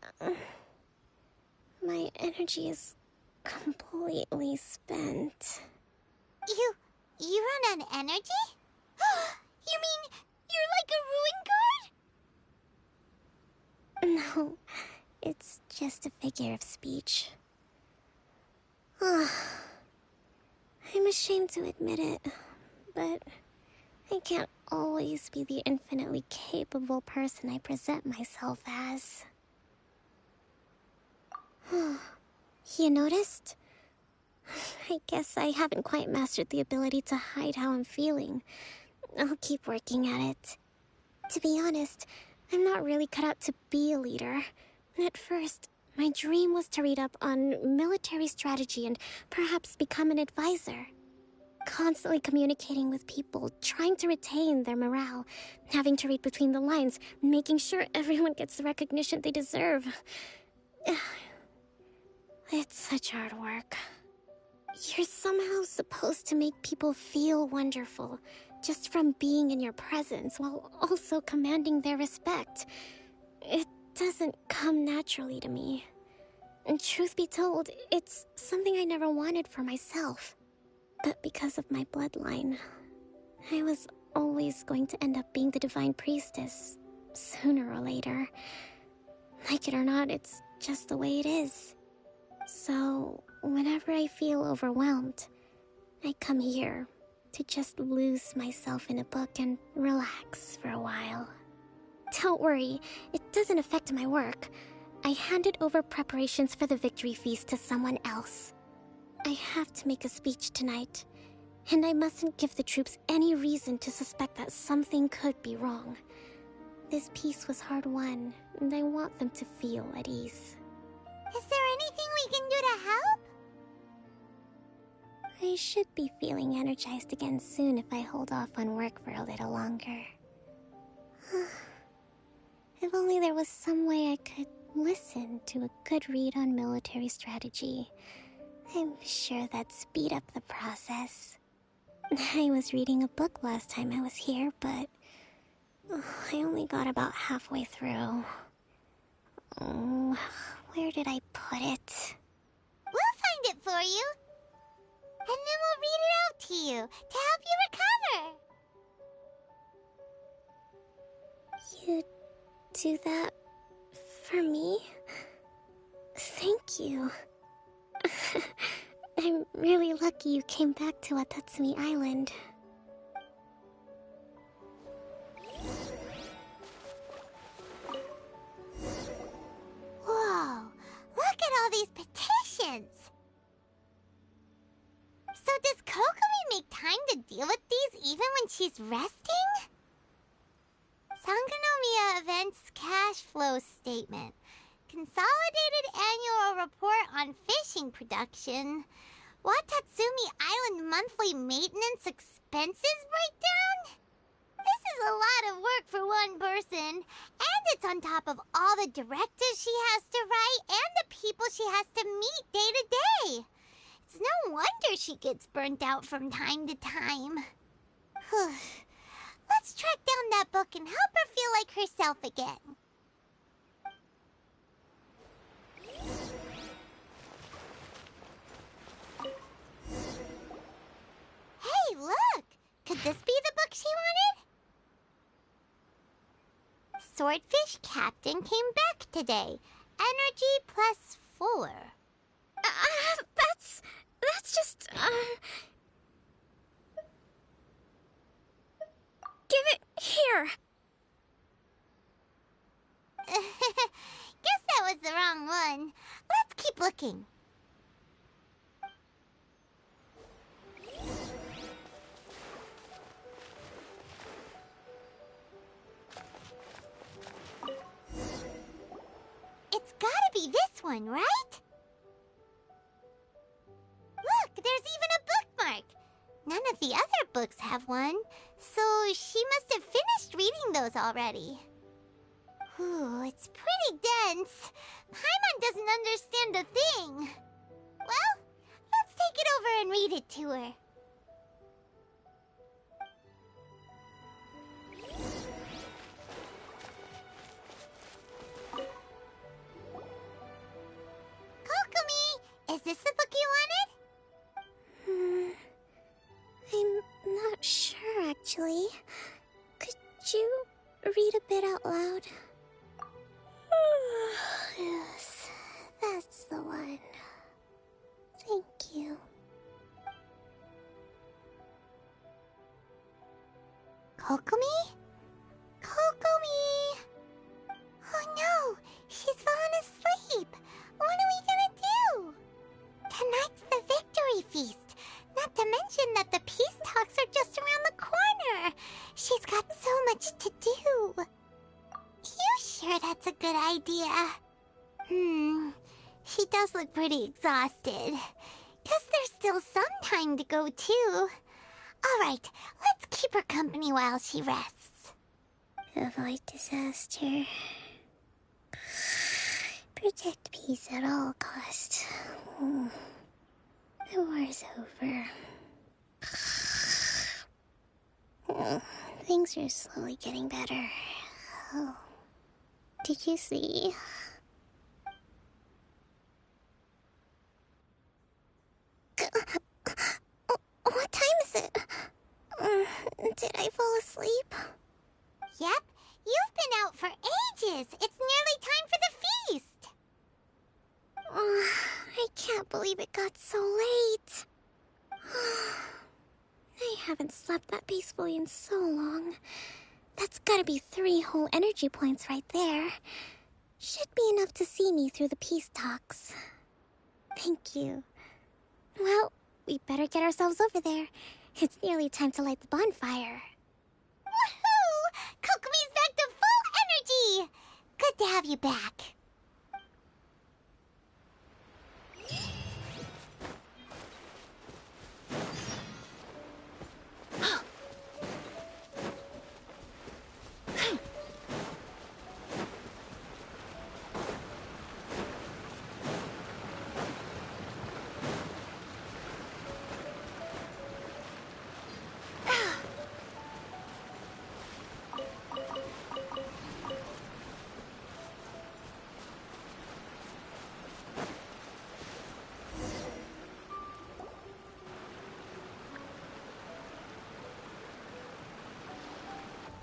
S1: my energy is completely spent.
S2: You run on energy? You mean you're like a ruin guard?
S1: No, it's just a figure of speech. I'm ashamed to admit it, but I can't always be the infinitely capable person I present myself as. You noticed? I guess I haven't quite mastered the ability to hide how I'm feeling. I'll keep working at it. To be honest, I'm not really cut out to be a leader. At first, my dream was to read up on military strategy and perhaps become an advisor. Constantly communicating with people, trying to retain their morale, having to read between the lines, making sure everyone gets the recognition they deserve. It's such hard work. You're somehow supposed to make people feel wonderful just from being in your presence while also commanding their respect. It doesn't come naturally to me. And truth be told, it's something I never wanted for myself. But because of my bloodline, I was always going to end up being the Divine Priestess, sooner or later. Like it or not, it's just the way it is. So, whenever I feel overwhelmed, I come here to just lose myself in a book and relax for a while. Don't worry, it doesn't affect my work. I handed over preparations for the victory feast to someone else. I have to make a speech tonight, and I mustn't give the troops any reason to suspect that something could be wrong. This peace was hard-won, and I want them to feel at ease.
S2: Is there anything we can do to help?
S1: I should be feeling energized again soon if I hold off on work for a little longer. If only there was some way I could listen to a good read on military strategy. I'm sure that'd speed up the process. I was reading a book last time I was here, but I only got about halfway through. Oh, where did I put it?
S2: We'll find it for you. And then we'll read it out to you to help you recover.
S1: You do that for me? Thank you. I'm really lucky you came back to Watatsumi Island.
S2: Whoa, look at all these petitions. So does Kokomi make time to deal with these even when she's resting? Sangonomiya Events Cash Flow Statement. Consolidated Annual Report on Fishing Production. Watatsumi Island Monthly Maintenance Expenses Breakdown? This is a lot of work for one person. And it's on top of all the directives she has to write and the people she has to meet day to day. It's no wonder she gets burnt out from time to time. Let's track down that book and help her feel like herself again. Hey, look! Could this be the book she wanted? Swordfish Captain came back today. Energy +4.
S1: That's just, Give it here!
S2: Guess that was the wrong one. Let's keep looking. It's gotta be this one, right? Look, there's even a bookmark. None of the other books have one, so she must have finished reading those already. Ooh, it's pretty dense. Paimon doesn't understand a thing. Well, let's take it over and read it to her. Kokomi, is this the book you wanted?
S1: I'm not sure, actually. Could you read a bit out loud? Yes, that's the one. Thank you.
S2: Kokomi? Kokomi! Oh no, she's fallen asleep. What are we gonna do? Tonight's the victory feast. Not to mention that the peace talks are just around the corner. She's got so much to do. You sure that's a good idea? She does look pretty exhausted. Guess there's still some time to go, too. Alright, let's keep her company while she rests.
S1: Avoid disaster. Protect peace at all costs. The war's over. Things are slowly getting better. Oh. Did you see? What time is it? Did I fall asleep?
S2: Yep, you've been out for ages. It's nearly time for the feast.
S1: I can't believe it got so late. I haven't slept that peacefully in so long. That's gotta be 3 whole energy points right there. Should be enough to see me through the peace talks. Thank you. Well, we better get ourselves over there. It's nearly time to light the bonfire.
S2: Woohoo! Kokomi's back to full energy! Good to have you back.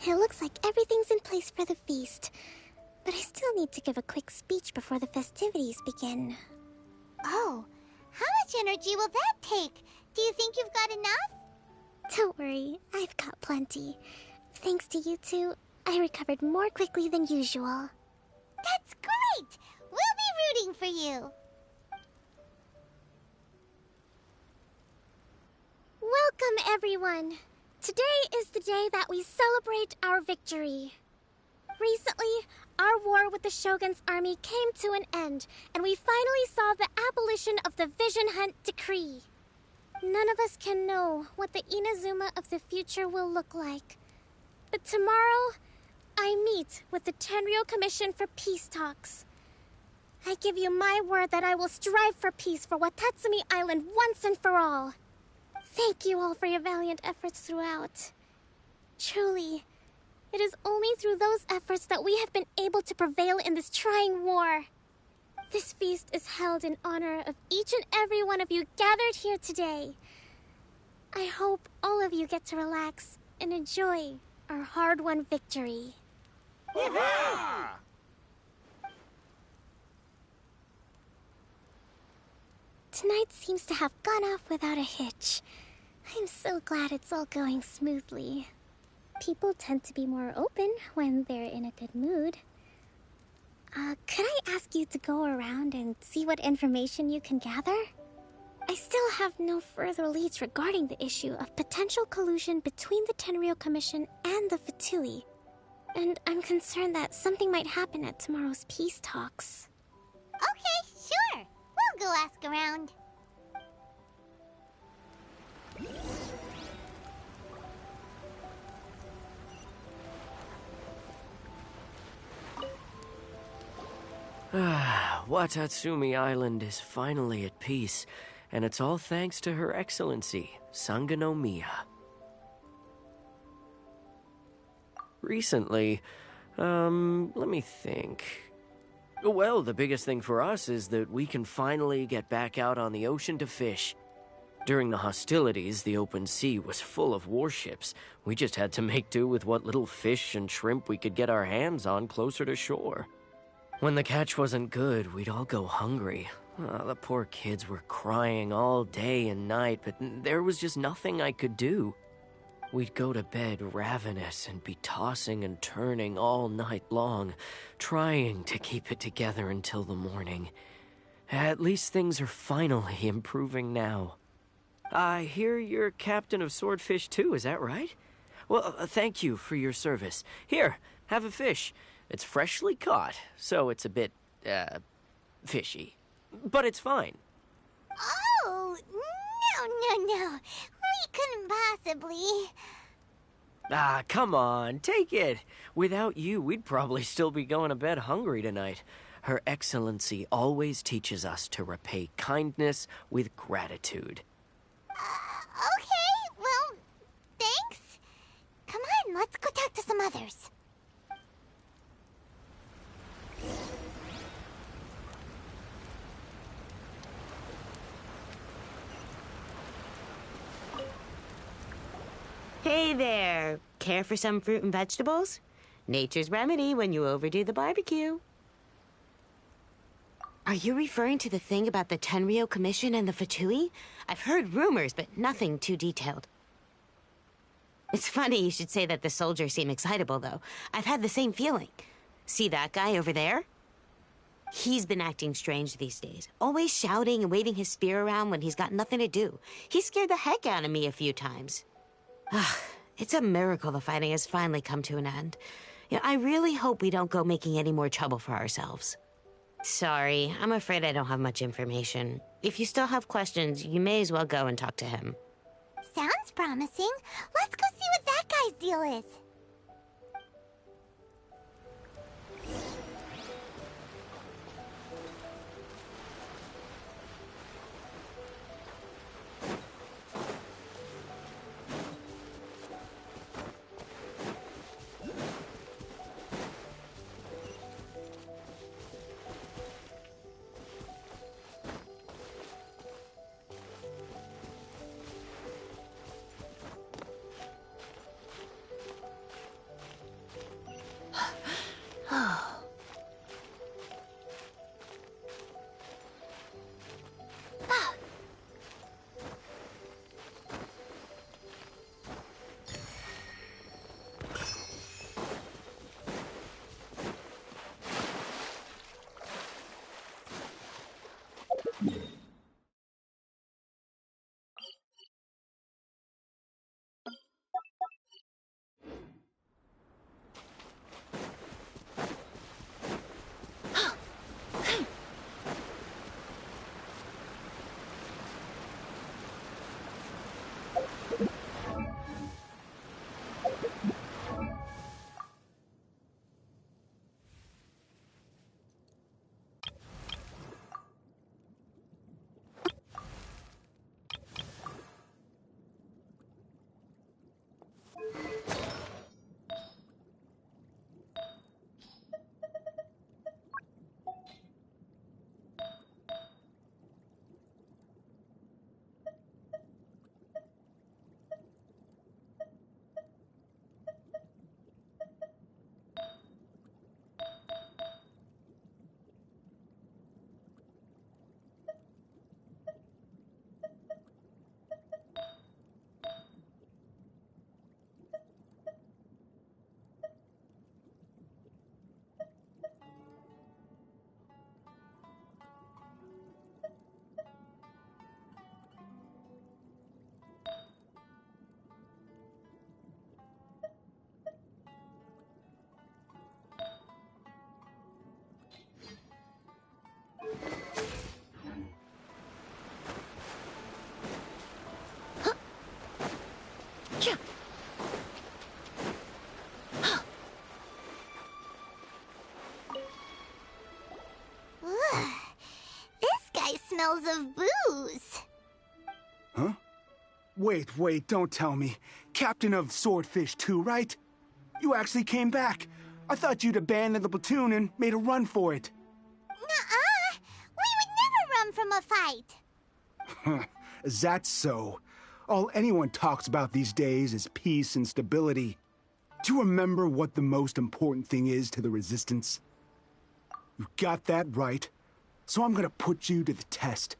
S1: It looks like everything's in place for the feast. But I still need to give a quick speech before the festivities begin.
S2: Oh, how much energy will that take? Do you think you've got enough?
S1: Don't worry, I've got plenty. Thanks to you two, I recovered more quickly than usual.
S2: That's great! We'll be rooting for you.
S1: Welcome, everyone. Today is the day that we celebrate our victory. Recently, our war with the Shogun's army came to an end, and we finally saw the abolition of the Vision Hunt Decree. None of us can know what the Inazuma of the future will look like. But tomorrow, I meet with the Tenryou Commission for peace talks. I give you my word that I will strive for peace for Watatsumi Island once and for all. Thank you all for your valiant efforts throughout. Truly, it is only through those efforts that we have been able to prevail in this trying war. This feast is held in honor of each and every one of you gathered here today. I hope all of you get to relax and enjoy our hard-won victory.
S11: Yeah!
S1: Tonight seems to have gone off without a hitch. I'm so glad it's all going smoothly. People tend to be more open when they're in a good mood. Could I ask you to go around and see what information you can gather? I still have no further leads regarding the issue of potential collusion between the Tenryou Commission and the Fatui. And I'm concerned that something might happen at tomorrow's peace talks.
S2: Okay, sure. We'll go ask around.
S9: Watatsumi Island is finally at peace, and it's all thanks to Her Excellency, Sangonomiya. Recently, let me think. Well, the biggest thing for us is that we can finally get back out on the ocean to fish. During the hostilities, the open sea was full of warships. We just had to make do with what little fish and shrimp we could get our hands on closer to shore. When the catch wasn't good, we'd all go hungry. The poor kids were crying all day and night, but there was just nothing I could do. We'd go to bed ravenous and be tossing and turning all night long, trying to keep it together until the morning. At least things are finally improving now. I hear you're captain of Swordfish too, is that right? Well, thank you for your service. Here, have a fish. It's freshly caught, so it's a bit, fishy. But it's fine.
S2: Oh, no. We couldn't possibly.
S9: Come on, take it. Without you, we'd probably still be going to bed hungry tonight. Her Excellency always teaches us to repay kindness with gratitude.
S2: Okay, well, thanks. Come on, let's go talk to some others.
S14: Hey there! Care for some fruit and vegetables? Nature's remedy when you overdo the barbecue. Are you referring to the thing about the Tenryou Commission and the Fatui? I've heard rumors, but nothing too detailed. It's funny you should say that the soldiers seem excitable, though. I've had the same feeling. See that guy over there? He's been acting strange these days, always shouting and waving his spear around when he's got nothing to do. He scared the heck out of me a few times. It's a miracle the fighting has finally come to an end. Yeah, I really hope we don't go making any more trouble for ourselves. Sorry, I'm afraid I don't have much information. If you still have questions, you may as well go and talk to him.
S2: Sounds promising. Let's go see what that guy's deal is. Smells of booze.
S18: Huh? Wait, don't tell me. Captain of Swordfish 2, right? You actually came back. I thought you'd abandoned the platoon and made a run for it.
S2: Nuh-uh! We would never run from a fight.
S18: Is that so? All anyone talks about these days is peace and stability. Do you remember what the most important thing is to the Resistance? You got that right. So I'm gonna put you to the test.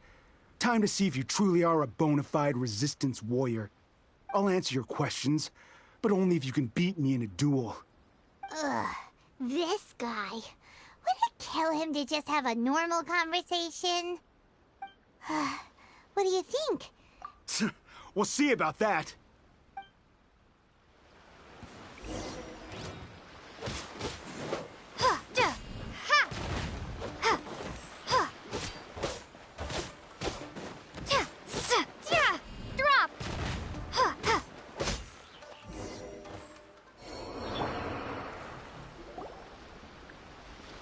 S18: Time to see if you truly are a bona fide Resistance warrior. I'll answer your questions, but only if you can beat me in a duel.
S2: Ugh, this guy. Would it kill him to just have a normal conversation? What do you think?
S18: We'll see about that.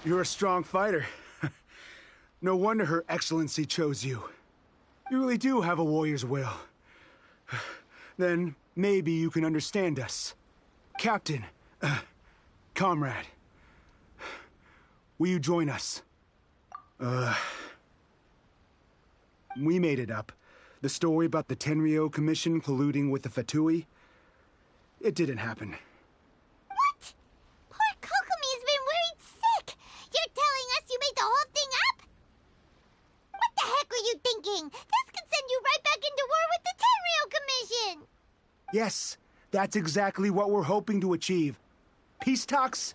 S18: You're a strong fighter. No wonder Her Excellency chose you. You really do have a warrior's will. Then maybe you can understand us. Captain, comrade, will you join us? We made it up. The story about the Tenryou Commission colluding with the Fatui, it didn't happen.
S2: What? Poor Kokomi's been worried sick. You're telling us you made the whole thing up? What the heck were you thinking? This could send you right back into war with the Tenryou Commission.
S18: Yes, that's exactly what we're hoping to achieve. Peace talks?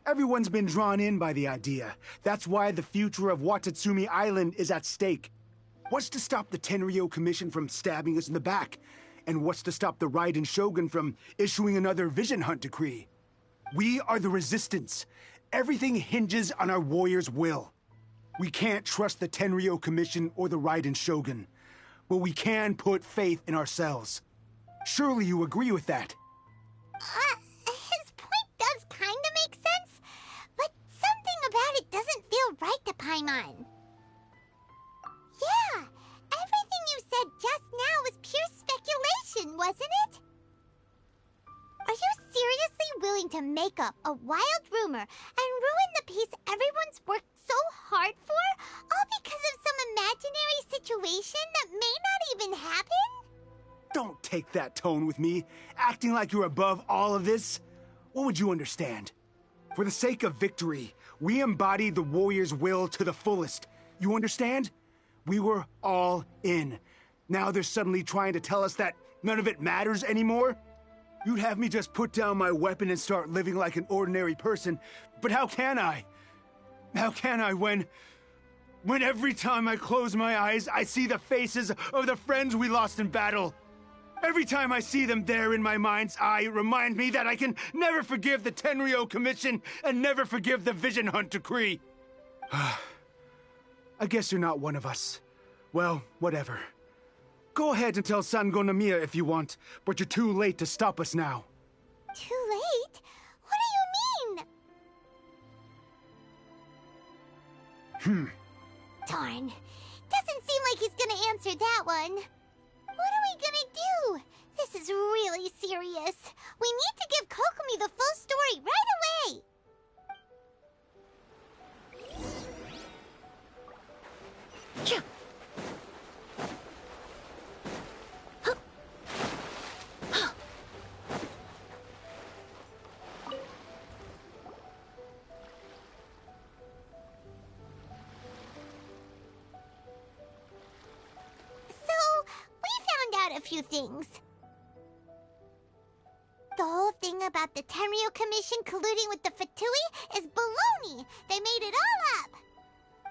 S18: Everyone's been drawn in by the idea. That's why the future of Watatsumi Island is at stake. What's to stop the Tenryou Commission from stabbing us in the back? And what's to stop the Raiden Shogun from issuing another Vision Hunt decree? We are the Resistance. Everything hinges on our warrior's will. We can't trust the Tenryou Commission or the Raiden Shogun, but we can put faith in ourselves. Surely you agree with that?
S2: His point does kinda make sense, but something about it doesn't feel right to Paimon. Yeah, everything you said just now was pure speculation, wasn't it? Are you seriously willing to make up a wild rumor and ruin the peace everyone's worked so hard for, all because of some imaginary situation that may not even happen?
S18: Don't take that tone with me, acting like you're above all of this. What would you understand? For the sake of victory, we embodied the warrior's will to the fullest. You understand? We were all in. Now they're suddenly trying to tell us that none of it matters anymore? You'd have me just put down my weapon and start living like an ordinary person, but how can I? How can I when every time I close my eyes, I see the faces of the friends we lost in battle? Every time I see them there in my mind's eye, it reminds me that I can never forgive the Tenryou Commission and never forgive the Vision Hunt decree. I guess you're not one of us. Well, whatever. Go ahead and tell Sango Nomiya if you want, but you're too late to stop us now.
S2: Too late? What do you mean? Darn. Doesn't seem like he's gonna answer that one. What are we gonna do? This is really serious. We need to give Kokomi the full story right away. A few things. The whole thing about the Tenryou Commission colluding with the Fatui is baloney. They made it all up.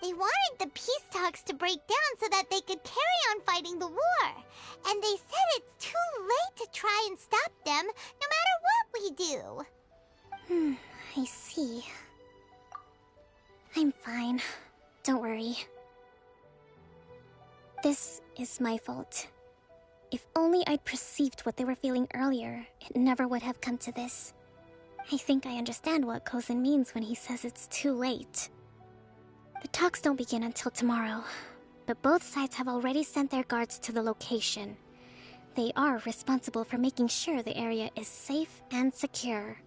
S2: They wanted the peace talks to break down so that they could carry on fighting the war. And they said it's too late to try and stop them, no matter what we do.
S1: I see. I'm fine. Don't worry. This is my fault. If only I'd perceived what they were feeling earlier, it never would have come to this. I think I understand what Kozen means when he says it's too late. The talks don't begin until tomorrow, but both sides have already sent their guards to the location. They are responsible for making sure the area is safe and secure.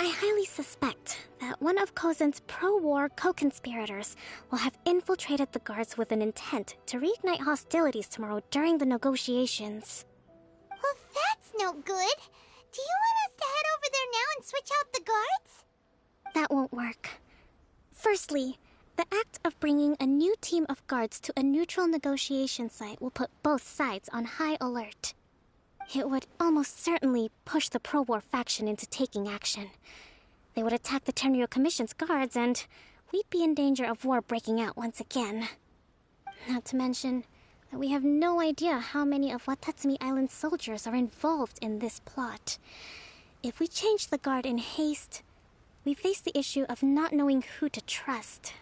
S1: I highly suspect that one of Kozen's pro-war co-conspirators will have infiltrated the guards with an intent to reignite hostilities tomorrow during the negotiations.
S2: Well, that's no good. Do you want us to head over there now and switch out the guards?
S1: That won't work. Firstly, the act of bringing a new team of guards to a neutral negotiation site will put both sides on high alert. It would almost certainly push the pro-war faction into taking action. They would attack the Tenryou Commission's guards, and we'd be in danger of war breaking out once again. Not to mention that we have no idea how many of Watatsumi Island's soldiers are involved in this plot. If we change the guard in haste, we face the issue of not knowing who to trust.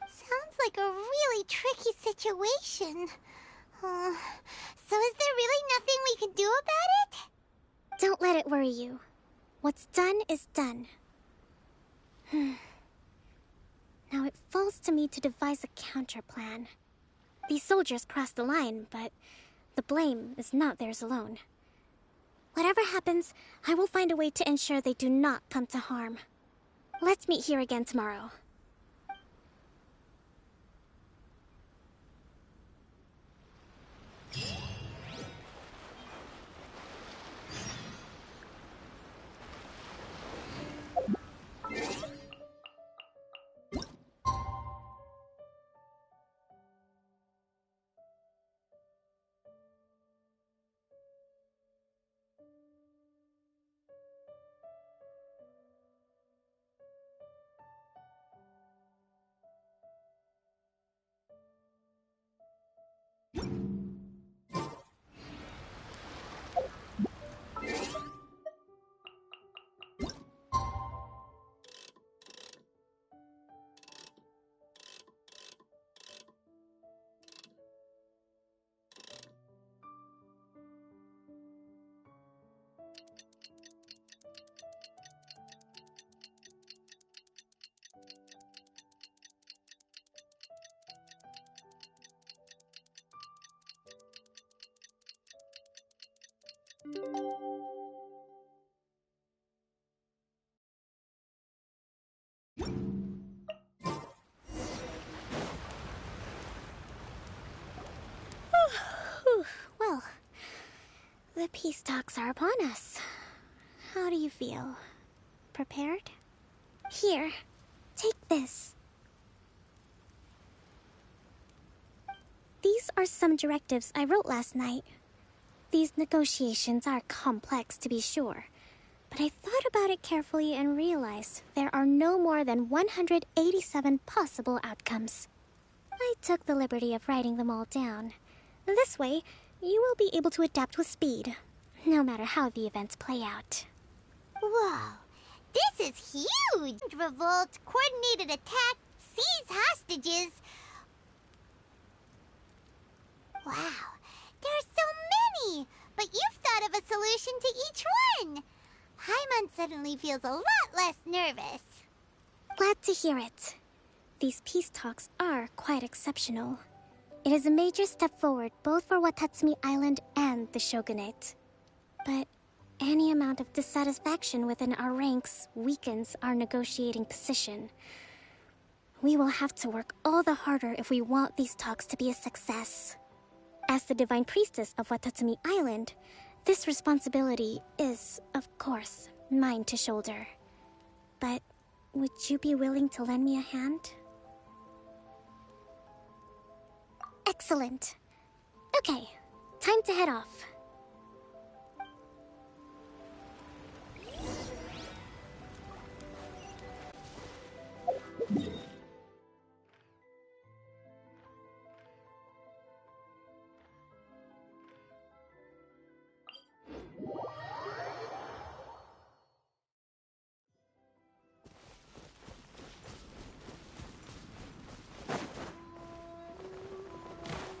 S2: Sounds like a really tricky situation. So is there really nothing we can do about it?
S1: Don't let it worry you. What's done is done. Now it falls to me to devise a counter plan. These soldiers crossed the line, but the blame is not theirs alone. Whatever happens, I will find a way to ensure they do not come to harm. Let's meet here again tomorrow. Well, the peace talks are upon us. How do you feel? Prepared? Here, take this. These are some directives I wrote last night. These negotiations are complex, to be sure, but I thought about it carefully and realized there are no more than 187 possible outcomes. I took the liberty of writing them all down. This way, you will be able to adapt with speed, no matter how the events play out.
S2: Whoa, this is huge! Revolt, coordinated attack, seize hostages. Wow, there are so many! But you've thought of a solution to each one! Paimon suddenly feels a lot less nervous.
S1: Glad to hear it. These peace talks are quite exceptional. It is a major step forward both for Watatsumi Island and the Shogunate. But any amount of dissatisfaction within our ranks weakens our negotiating position. We will have to work all the harder if we want these talks to be a success. As the Divine Priestess of Watatsumi Island, this responsibility is, of course, mine to shoulder. But would you be willing to lend me a hand? Excellent. Okay, time to head off.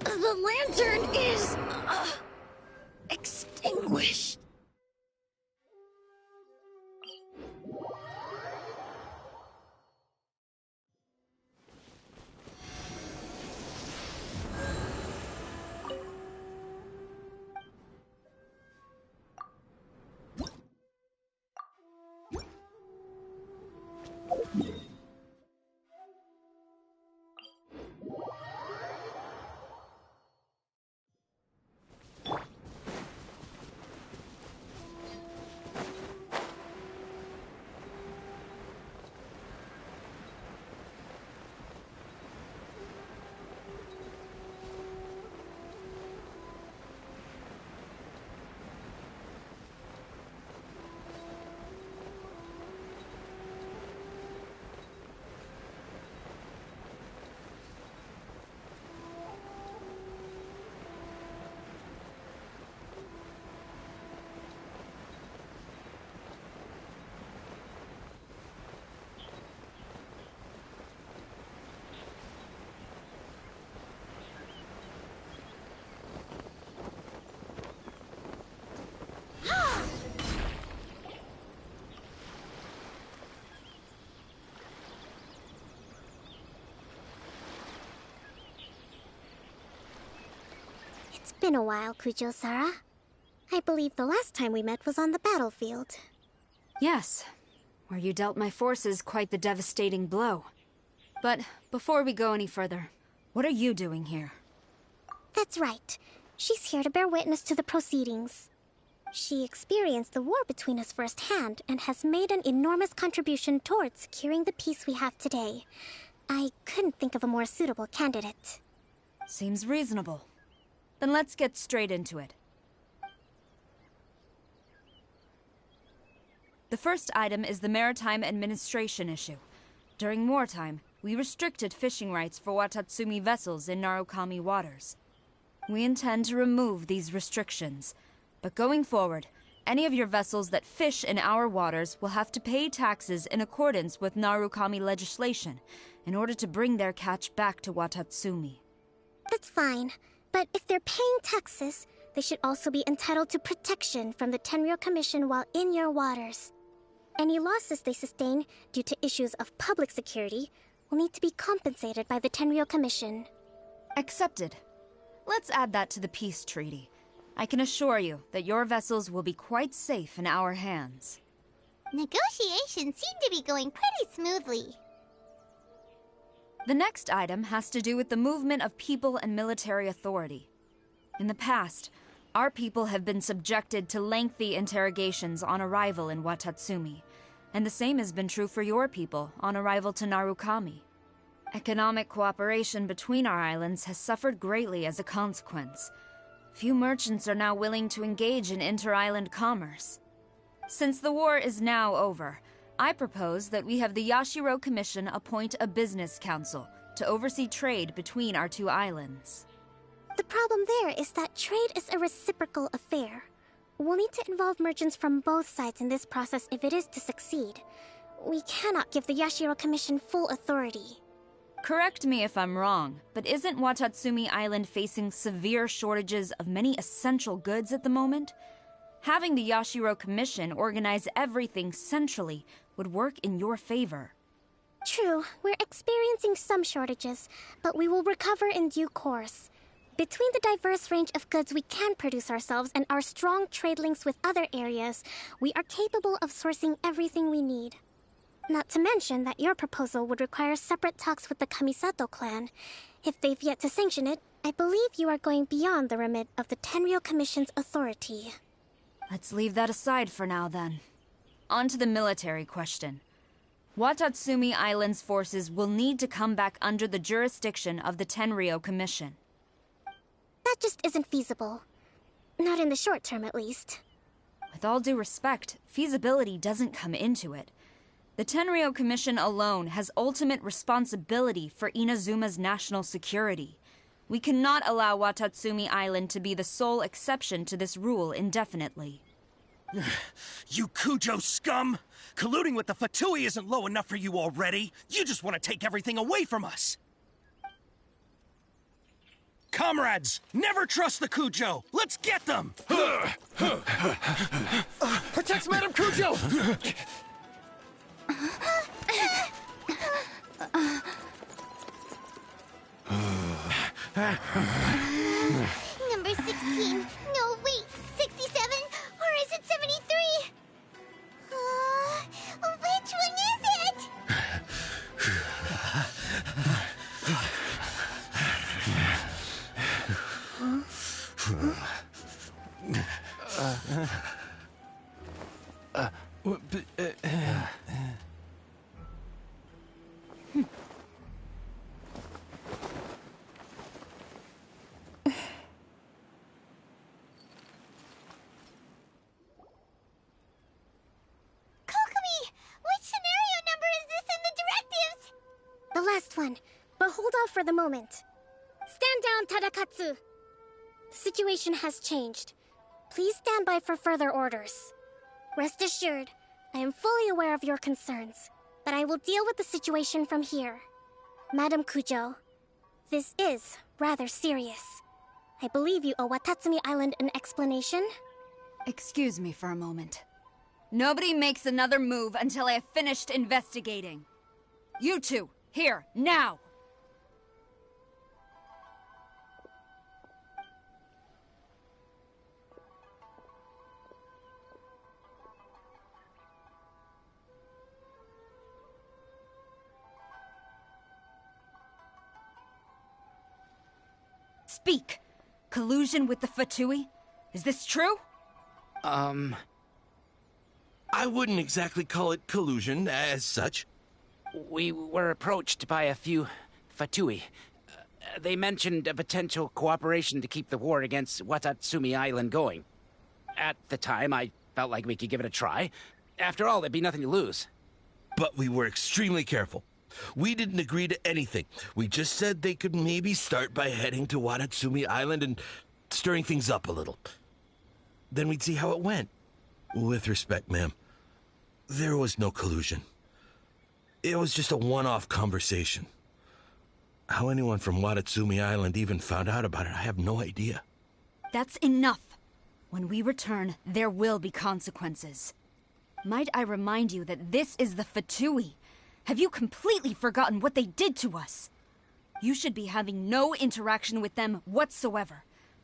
S19: The lantern is... extinguished.
S1: been a while, Kujo-Sara. I believe the last time we met was on the battlefield.
S20: Yes, where you dealt my forces quite the devastating blow. But before we go any further, what are you doing here?
S1: That's right. She's here to bear witness to the proceedings. She experienced the war between us firsthand and has made an enormous contribution towards securing the peace we have today. I couldn't think of a more suitable candidate.
S20: Seems reasonable. Then let's get straight into it. The first item is the Maritime Administration issue. During wartime, we restricted fishing rights for Watatsumi vessels in Narukami waters. We intend to remove these restrictions, but going forward, any of your vessels that fish in our waters will have to pay taxes in accordance with Narukami legislation in order to bring their catch back to Watatsumi.
S1: That's fine, but if they're paying taxes, they should also be entitled to protection from the Tenryou Commission while in your waters. Any losses they sustain due to issues of public security will need to be compensated by the Tenryou Commission.
S20: Accepted. Let's add that to the peace treaty. I can assure you that your vessels will be quite safe in our hands.
S2: Negotiations seem to be going pretty smoothly.
S20: The next item has to do with the movement of people and military authority. In the past, our people have been subjected to lengthy interrogations on arrival in Watatsumi, and the same has been true for your people on arrival to Narukami. Economic cooperation between our islands has suffered greatly as a consequence. Few merchants are now willing to engage in inter-island commerce. Since the war is now over, I propose that we have the Yashiro Commission appoint a business council to oversee trade between our two islands.
S1: The problem there is that trade is a reciprocal affair. We'll need to involve merchants from both sides in this process if it is to succeed. We cannot give the Yashiro Commission full authority.
S20: Correct me if I'm wrong, but isn't Watatsumi Island facing severe shortages of many essential goods at the moment? Having the Yashiro Commission organize everything centrally would work in your favor.
S1: True, we're experiencing some shortages, but we will recover in due course. Between the diverse range of goods we can produce ourselves and our strong trade links with other areas, we are capable of sourcing everything we need. Not to mention that your proposal would require separate talks with the Kamisato clan. If they've yet to sanction it, I believe you are going beyond the remit of the Tenryou Commission's authority.
S20: Let's leave that aside for now, then. On to the military question. Watatsumi Island's forces will need to come back under the jurisdiction of the Tenryou Commission.
S1: That just isn't feasible. Not in the short term, at least.
S20: With all due respect, feasibility doesn't come into it. The Tenryou Commission alone has ultimate responsibility for Inazuma's national security. We cannot allow Watatsumi Island to be the sole exception to this rule indefinitely.
S21: You Kujo scum! Colluding with the Fatui isn't low enough for you already. You just want to take everything away from us. Comrades, never trust the Kujo. Let's get them!
S6: Protect Madame Kujo!
S2: Number 16. No, wait. 67? Or is it 73? Which one is it?
S1: The last one, but hold off for the moment. Stand down, Tadakatsu! The situation has changed. Please stand by for further orders. Rest assured, I am fully aware of your concerns, but I will deal with the situation from here. Madam Kujo, this is rather serious. I believe you owe Watatsumi Island an explanation?
S20: Excuse me for a moment. Nobody makes another move until I have finished investigating. You two, here, now! Speak! Collusion with the Fatui? Is this true?
S10: I wouldn't exactly call it collusion as such.
S3: We were approached by a few Fatui. They mentioned a potential cooperation to keep the war against Watatsumi Island going. At the time, I felt like we could give it a try. After all, there'd be nothing to lose.
S10: But we were extremely careful. We didn't agree to anything. We just said they could maybe start by heading to Watatsumi Island and stirring things up a little. Then we'd see how it went. With respect, ma'am, there was no collusion. It was just a one-off conversation. How anyone from Watatsumi Island even found out about it, I have no idea.
S20: That's enough. When we return, there will be consequences. Might I remind you that this is the Fatui? Have you completely forgotten what they did to us? You should be having no interaction with them whatsoever,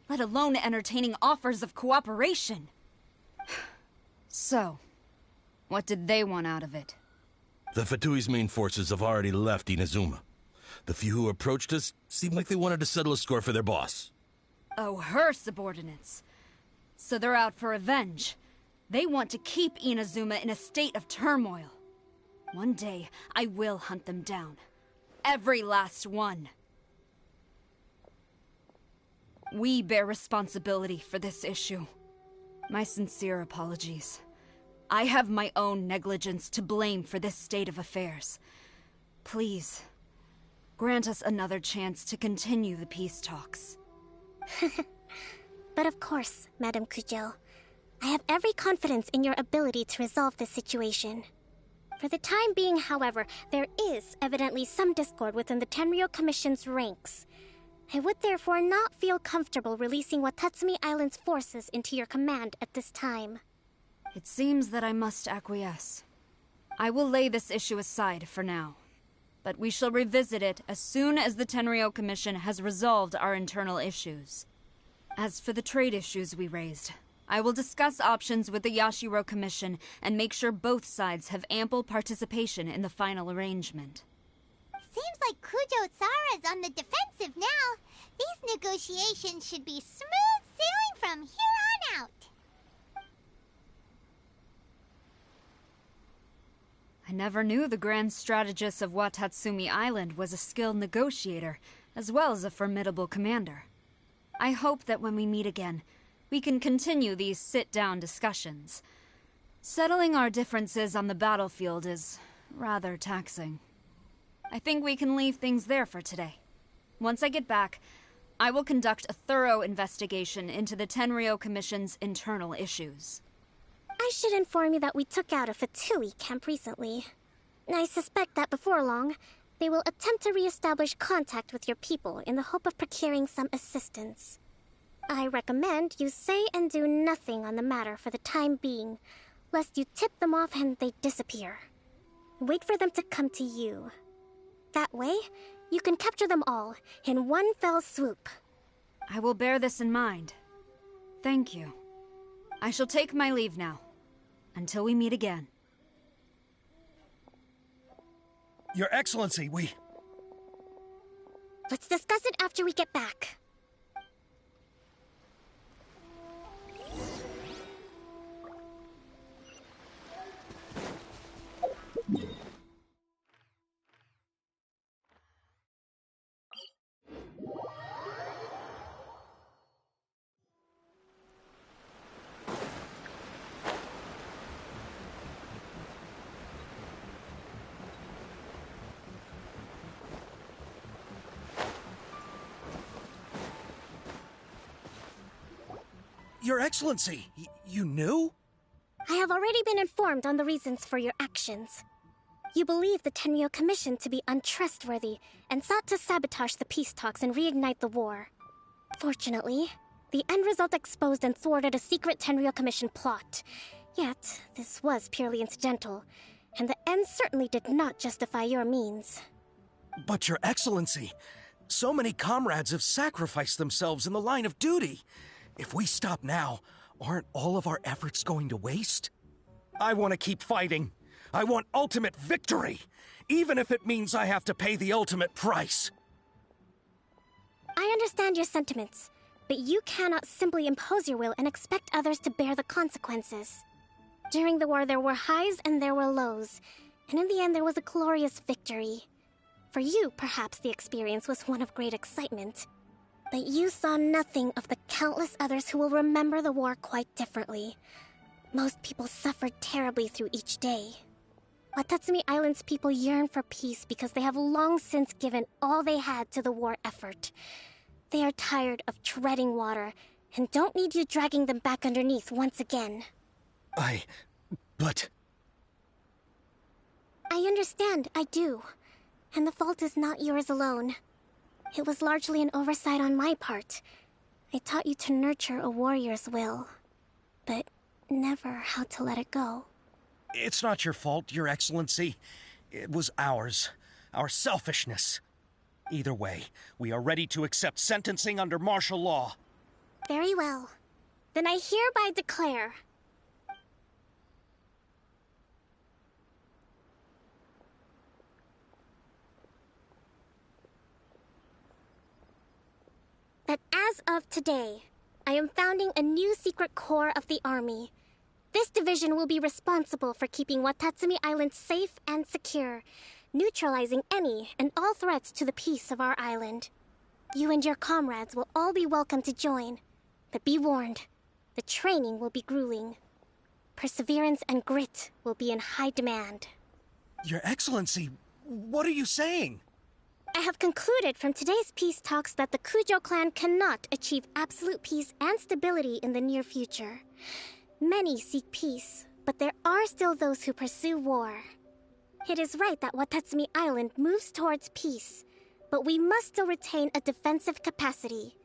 S20: let alone entertaining offers of cooperation. So, what did they want out of it?
S10: The Fatui's main forces have already left Inazuma. The few who approached us seemed like they wanted to settle a score for their boss.
S20: Oh, her subordinates. So they're out for revenge. They want to keep Inazuma in a state of turmoil. One day, I will hunt them down. Every last one. We bear responsibility for this issue. My sincere apologies. I have my own negligence to blame for this state of affairs. Please, grant us another chance to continue the peace talks.
S1: But of course, Madame Kujo. I have every confidence in your ability to resolve this situation. For the time being, however, there is evidently some discord within the Tenryou Commission's ranks. I would therefore not feel comfortable releasing Watatsumi Island's forces into your command at this time.
S20: It seems that I must acquiesce. I will lay this issue aside for now. But we shall revisit it as soon as the Tenryou Commission has resolved our internal issues. As for the trade issues we raised, I will discuss options with the Yashiro Commission and make sure both sides have ample participation in the final arrangement.
S2: Seems like Kujo-Sara's on the defensive now. These negotiations should be smooth sailing from here on out.
S20: I never knew the grand strategist of Watatsumi Island was a skilled negotiator, as well as a formidable commander. I hope that when we meet again, we can continue these sit-down discussions. Settling our differences on the battlefield is rather taxing. I think we can leave things there for today. Once I get back, I will conduct a thorough investigation into the Tenryou Commission's internal issues.
S1: I should inform you that we took out a Fatui camp recently. I suspect that before long, they will attempt to re-establish contact with your people in the hope of procuring some assistance. I recommend you say and do nothing on the matter for the time being, lest you tip them off and they disappear. Wait for them to come to you. That way, you can capture them all in one fell swoop.
S20: I will bear this in mind. Thank you. I shall take my leave now. Until we meet again.
S21: Your Excellency,
S1: Let's discuss it after we get back.
S21: Your Excellency, you knew?
S1: I have already been informed on the reasons for your actions. You believe the Tenryou Commission to be untrustworthy and sought to sabotage the peace talks and reignite the war. Fortunately, the end result exposed and thwarted a secret Tenryou Commission plot. Yet, this was purely incidental, and the end certainly did not justify your means.
S21: But Your Excellency, so many comrades have sacrificed themselves in the line of duty. If we stop now, aren't all of our efforts going to waste? I want to keep fighting. I want ultimate victory, even if it means I have to pay the ultimate price.
S1: I understand your sentiments, but you cannot simply impose your will and expect others to bear the consequences. During the war, there were highs and there were lows, and in the end, there was a glorious victory. For you, perhaps the experience was one of great excitement, but you saw nothing of the countless others who will remember the war quite differently. Most people suffered terribly through each day. Watatsumi Island's people yearn for peace because they have long since given all they had to the war effort. They are tired of treading water and don't need you dragging them back underneath once again.
S21: But...
S1: I understand, I do. And the fault is not yours alone. It was largely an oversight on my part. I taught you to nurture a warrior's will, but never how to let it go.
S21: It's not your fault, Your Excellency. It was ours. Our selfishness. Either way, we are ready to accept sentencing under martial law.
S1: Very well. Then I hereby declare... that as of today, I am founding a new secret corps of the army. This division will be responsible for keeping Watatsumi Island safe and secure, neutralizing any and all threats to the peace of our island. You and your comrades will all be welcome to join, but be warned, the training will be grueling. Perseverance and grit will be in high demand.
S21: Your Excellency, what are you saying?
S1: I have concluded from today's peace talks that the Kujo clan cannot achieve absolute peace and stability in the near future. Many seek peace, but there are still those who pursue war. It is right that Watatsumi Island moves towards peace, but we must still retain a defensive capacity.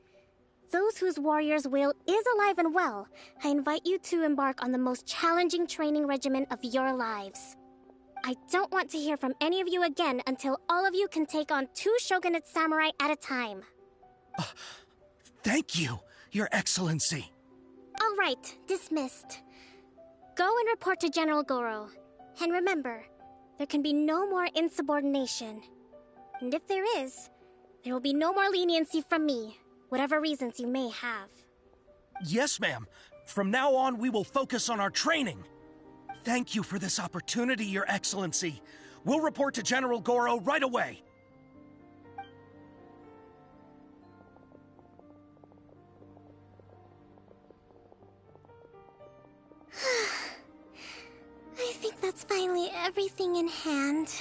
S1: Those whose warrior's will is alive and well, I invite you to embark on the most challenging training regimen of your lives. I don't want to hear from any of you again until all of you can take on 2 shogunate samurai at a time.
S21: Thank you, Your Excellency.
S1: All right, dismissed. Go and report to General Goro. And remember, there can be no more insubordination. And if there is, there will be no more leniency from me, whatever reasons you may have.
S21: Yes, ma'am. From now on, we will focus on our training. Thank you for this opportunity, Your Excellency. We'll report to General Goro right away.
S1: I think that's finally everything in hand.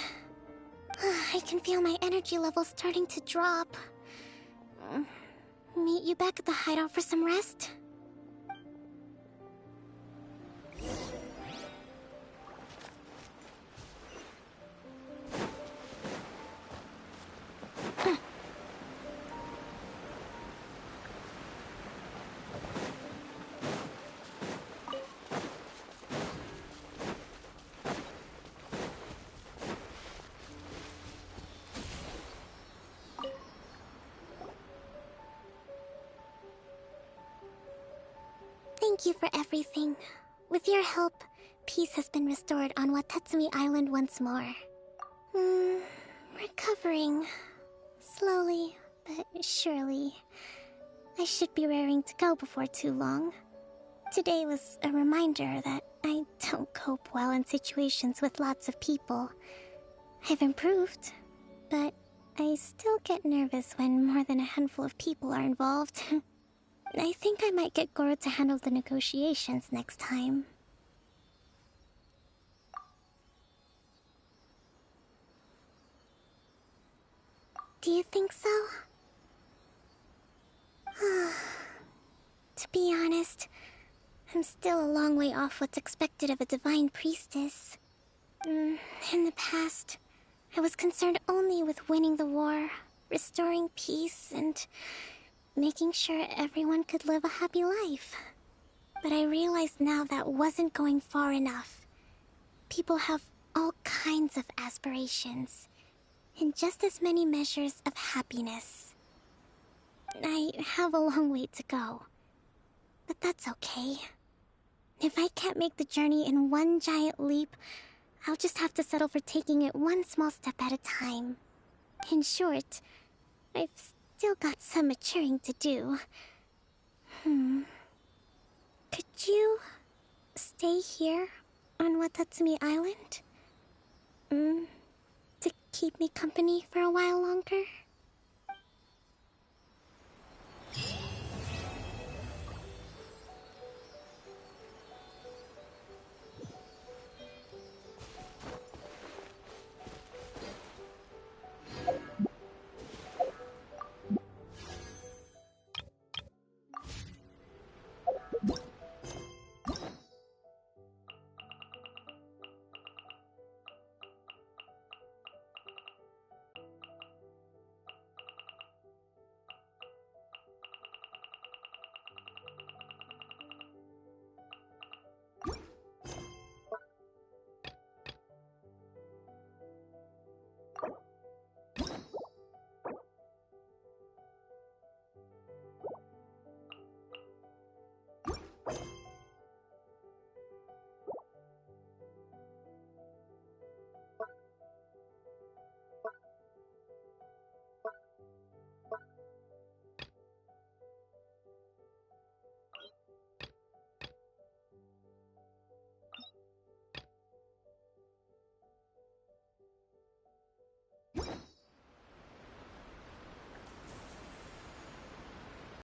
S1: I can feel my energy levels starting to drop. Meet you back at the hideout for some rest? Thank you for everything. With your help, peace has been restored on Watatsumi Island once more. Recovering. Slowly, but surely. I should be raring to go before too long. Today was a reminder that I don't cope well in situations with lots of people. I've improved, but I still get nervous when more than a handful of people are involved. I think I might get Goro to handle the negotiations next time. Do you think so? To be honest, I'm still a long way off what's expected of a divine priestess. In the past, I was concerned only with winning the war, restoring peace, and making sure everyone could live a happy life. But I realized now that wasn't going far enough. People have all kinds of aspirations, and just as many measures of happiness. I have a long way to go, but that's okay. If I can't make the journey in one giant leap, I'll just have to settle for taking it one small step at a time. In short, I've still got some maturing to do. Could you stay here on Watatsumi Island? To keep me company for a while longer?